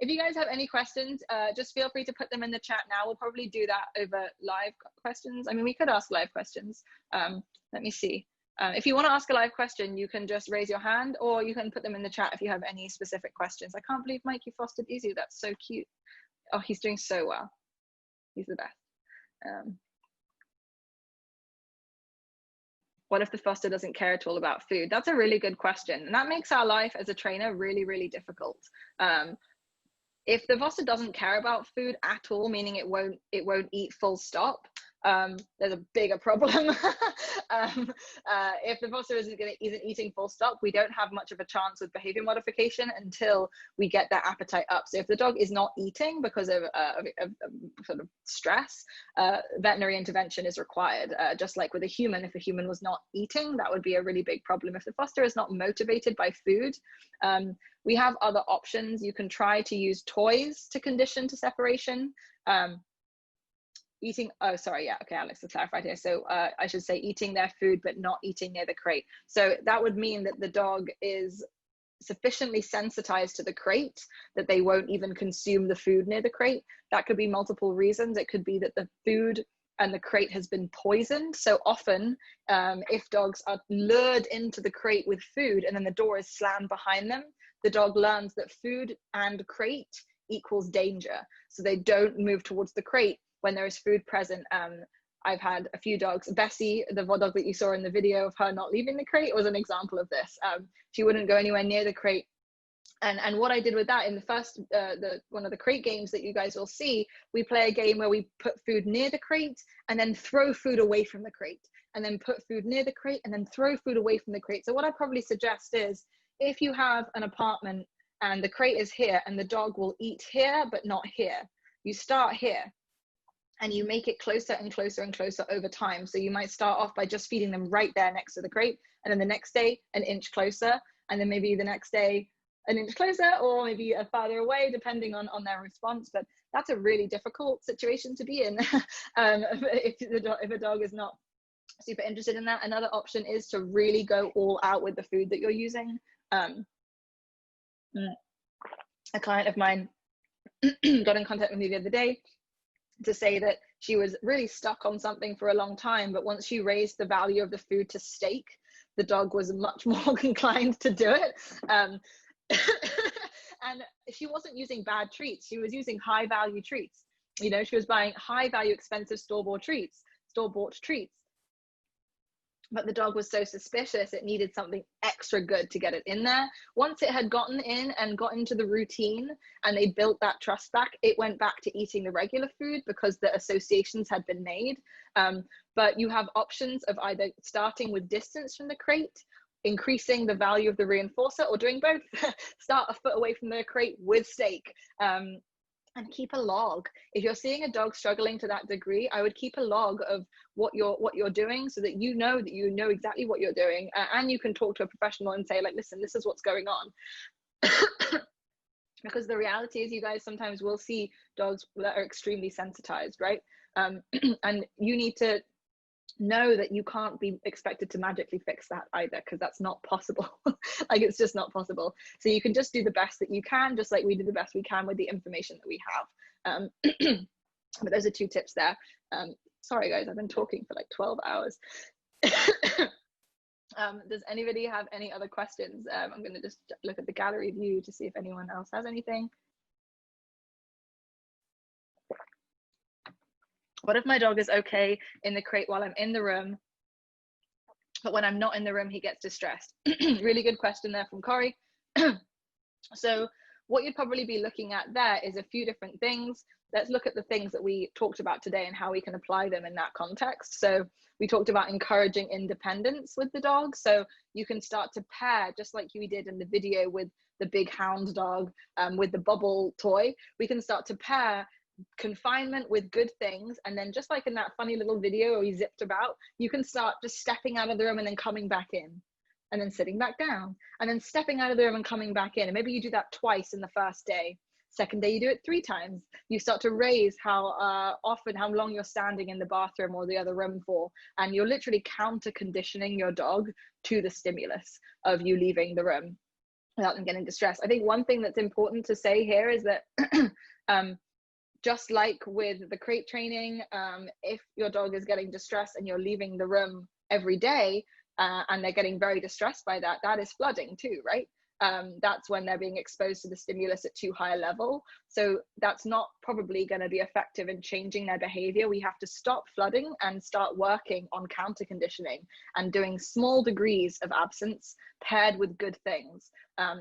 If you guys have any questions, just feel free to put them in the chat now. We'll probably do that over live questions. I mean, we could ask live questions. Let me see. If you want to ask a live question, you can just raise your hand, or you can put them in the chat if you have any specific questions. I can't believe, Mike, you fostered Easy. That's so cute. Oh, he's doing so well. He's the best. What if the foster doesn't care at all about food? That's a really good question. And that makes our life as a trainer really, really difficult. If the foster doesn't care about food at all, meaning it won't eat full stop, there's a bigger problem. If the foster isn't eating full stop, we don't have much of a chance with behavior modification until we get that appetite up. So if the dog is not eating because of sort of stress, veterinary intervention is required. Just like with a human, if a human was not eating, that would be a really big problem. If the foster is not motivated by food, we have other options. You can try to use toys to condition to separation. Eating, oh, sorry, yeah, okay, Alex has clarified here. So I should say eating their food, but not eating near the crate. So that would mean that the dog is sufficiently sensitized to the crate that they won't even consume the food near the crate. That could be multiple reasons. It could be that the food and the crate has been poisoned. So often, if dogs are lured into the crate with food and then the door is slammed behind them, the dog learns that food and crate equals danger. So they don't move towards the crate when there is food present. I've had a few dogs. Bessie, the dog that you saw in the video of her not leaving the crate, was an example of this. She wouldn't go anywhere near the crate. And what I did with that in the first, one of the crate games that you guys will see, we play a game where we put food near the crate and then throw food away from the crate, and then put food near the crate and then throw food away from the crate. So what I probably suggest is, if you have an apartment and the crate is here and the dog will eat here but not here, you start here and you make it closer and closer and closer over time. So you might start off by just feeding them right there next to the crate, and then the next day an inch closer, and then maybe the next day an inch closer, or maybe a farther away, depending on their response. But that's a really difficult situation to be in if a dog is not super interested in that. Another option is to really go all out with the food that you're using. A client of mine got in contact with me the other day to say that she was really stuck on something for a long time, but once she raised the value of the food to steak, the dog was much more inclined to do it. And she wasn't using bad treats, she was using high value treats. You know, she was buying high value, expensive store-bought treats, but the dog was so suspicious it needed something extra good to get it in there. Once it had gotten in and got into the routine and they built that trust back, it went back to eating the regular food because the associations had been made. But you have options of either starting with distance from the crate, increasing the value of the reinforcer, or doing both. Start a foot away from the crate with steak. And keep a log. If you're seeing a dog struggling to that degree, I would keep a log of what you're doing, so that you know exactly what you're doing, and you can talk to a professional and say, like, listen, this is what's going on. Because the reality is, you guys sometimes will see dogs that are extremely sensitized, right? And you need to know that you can't be expected to magically fix that either, because that's not possible. Like, it's just not possible. So you can just do the best that you can, just like we do the best we can with the information that we have. But those are 2 tips there. Sorry guys, I've been talking for like 12 hours. Does anybody have any other questions? I'm going to just look at the gallery view to see if anyone else has anything. What if my dog is okay in the crate while I'm in the room, but when I'm not in the room, he gets distressed? Really good question there from Corey. So what you'd probably be looking at there is a few different things. Let's look at the things that we talked about today and how we can apply them in that context. So we talked about encouraging independence with the dog. So you can start to pair, just like you did in the video with the big hound dog, with the bubble toy. We can start to pair confinement with good things, and then just like in that funny little video where we zipped about, you can start just stepping out of the room and then coming back in, and then sitting back down, and then stepping out of the room and coming back in. And maybe you do that twice in the first day. Second day you do it 3 times. You start to raise how often, how long you're standing in the bathroom or the other room for, and you're literally counter conditioning your dog to the stimulus of you leaving the room without them getting distressed. I think one thing that's important to say here is that just like with the crate training, if your dog is getting distressed and you're leaving the room every day, and they're getting very distressed by that, that is flooding too, right? That's when they're being exposed to the stimulus at too high a level. So that's not probably going to be effective in changing their behavior. We have to stop flooding and start working on counter conditioning and doing small degrees of absence paired with good things.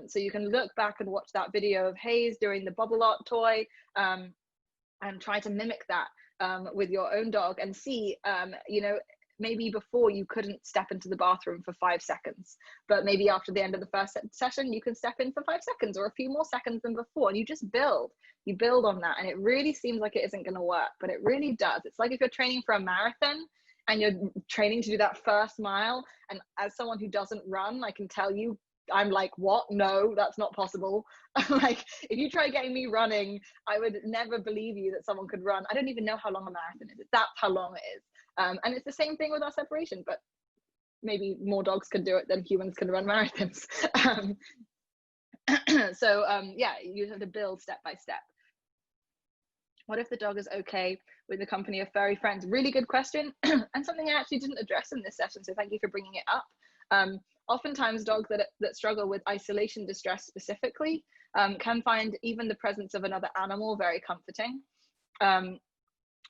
So you can look back and watch that video of Hayes doing the bubble art toy, and try to mimic that with your own dog, and see, you know, maybe before you couldn't step into the bathroom for 5 seconds, but maybe after the end of the first session, you can step in for 5 seconds or a few more seconds than before. And you just build, you build on that. And it really seems like it isn't going to work, but it really does. It's like if you're training for a marathon and you're training to do that first mile. And as someone who doesn't run, I can tell you, I'm like, what? No, that's not possible. Like, if you try getting me running, I would never believe you that someone could run. I don't even know how long a marathon is. That's how long it is. And it's the same thing with our separation, but maybe more dogs can do it than humans can run marathons. Yeah, you have to build step by step. What if the dog is okay with the company of furry friends? Really good question, and something I actually didn't address in this session, so thank you for bringing it up. Oftentimes dogs that struggle with isolation distress specifically can find even the presence of another animal very comforting.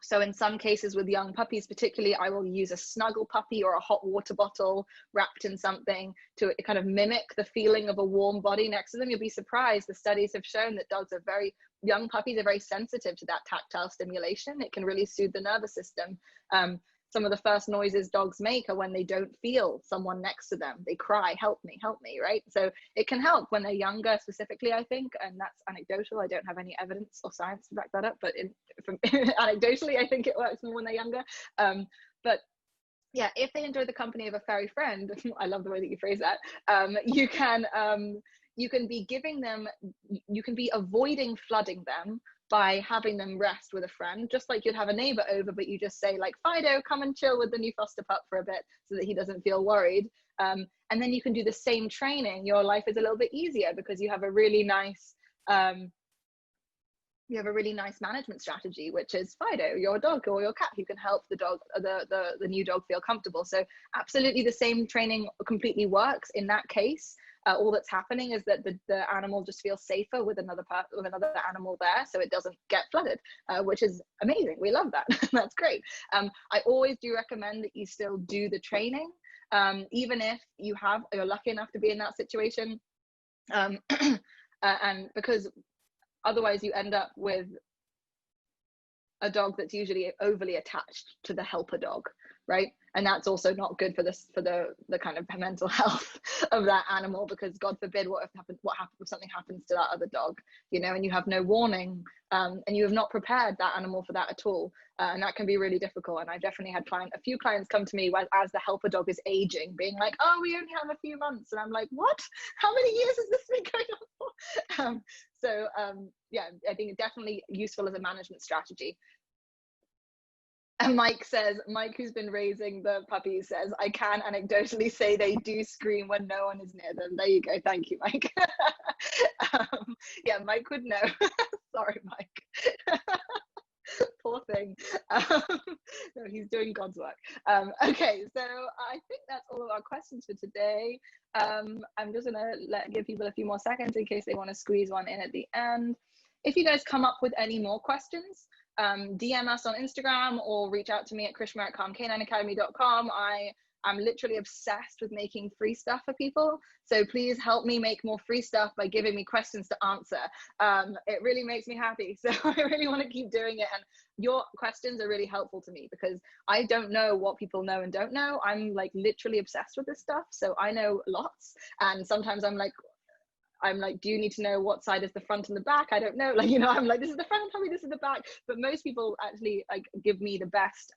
So in some cases with young puppies particularly, I will use a snuggle puppy or a hot water bottle wrapped in something to kind of mimic the feeling of a warm body next to them. You'll be surprised, the studies have shown that young puppies are very sensitive to that tactile stimulation. It can really soothe the nervous system. Some of the first noises dogs make are when they don't feel someone next to them. They cry, help me, right? So it can help when they're younger specifically, I think, and that's anecdotal. I don't have any evidence or science to back that up, but anecdotally, I think it works more when they're younger. But yeah, if they enjoy the company of a furry friend, I love the way that you phrase that, you can be giving them, you can be avoiding flooding them by having them rest with a friend, just like you'd have a neighbor over, but you just say like, Fido, come and chill with the new foster pup for a bit so that he doesn't feel worried. And then you can do the same training. Your life is a little bit easier because you have a really nice, management strategy, which is Fido, your dog or your cat, who can help the dog, the new dog feel comfortable. So absolutely the same training completely works in that case. All that's happening is that the animal just feels safer with another animal there, so it doesn't get flooded, which is amazing. We love that. That's great. I always do recommend that you still do the training, even if you're lucky enough to be in that situation, and because otherwise you end up with a dog that's usually overly attached to the helper dog, right? And that's also not good for the kind of mental health of that animal, because God forbid what happens if something happens to that other dog, you know, and you have no warning, and you have not prepared that animal for that at all, and that can be really difficult. And I've definitely had a few clients come to me as the helper dog is aging, being like, oh, we only have a few months, and I'm like, what? How many years has this been going on for? Yeah, I think it's definitely useful as a management strategy. And Mike, who's been raising the puppies, says, I can anecdotally say they do scream when no one is near them. There you go. Thank you, Mike. Yeah, Mike would know. Sorry, Mike. Poor thing. No, he's doing God's work. Okay, so I think that's all of our questions for today. I'm just gonna give people a few more seconds in case they want to squeeze one in at the end. If you guys come up with any more questions, DM us on Instagram or reach out to me at karishma@calmcanineacademy.com. I'm literally obsessed with making free stuff for people. So please help me make more free stuff by giving me questions to answer. It really makes me happy. So I really want to keep doing it. And your questions are really helpful to me because I don't know what people know and don't know. I'm like literally obsessed with this stuff. So I know lots. And sometimes I'm like, do you need to know what side is the front and the back? I don't know. Like, you know, I'm like, this is the front, tell me this is the back. But most people actually like give me the best,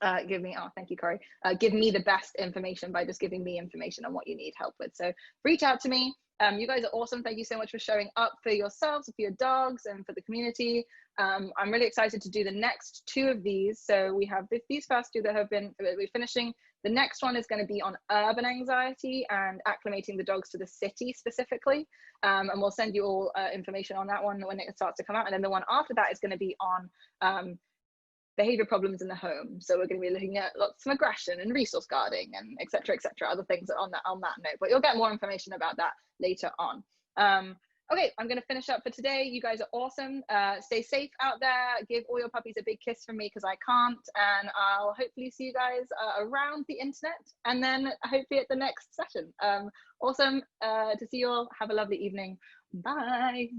thank you, Corey. Give me the best information by just giving me information on what you need help with. So reach out to me. You guys are awesome. Thank you so much for showing up for yourselves, for your dogs, and for the community. I'm really excited to do the next 2 of these. So we have these first 2 that we're finishing. The next one is going to be on urban anxiety and acclimating the dogs to the city specifically. And we'll send you all information on that one when it starts to come out. And then the one after that is going to be on behavior problems in the home. So we're going to be looking at lots of aggression and resource guarding and et cetera, other things on that note, but you'll get more information about that later on. Okay, I'm going to finish up for today. You guys are awesome. Stay safe out there. Give all your puppies a big kiss from me because I can't. And I'll hopefully see you guys around the internet and then hopefully at the next session. Awesome to see you all. Have a lovely evening. Bye.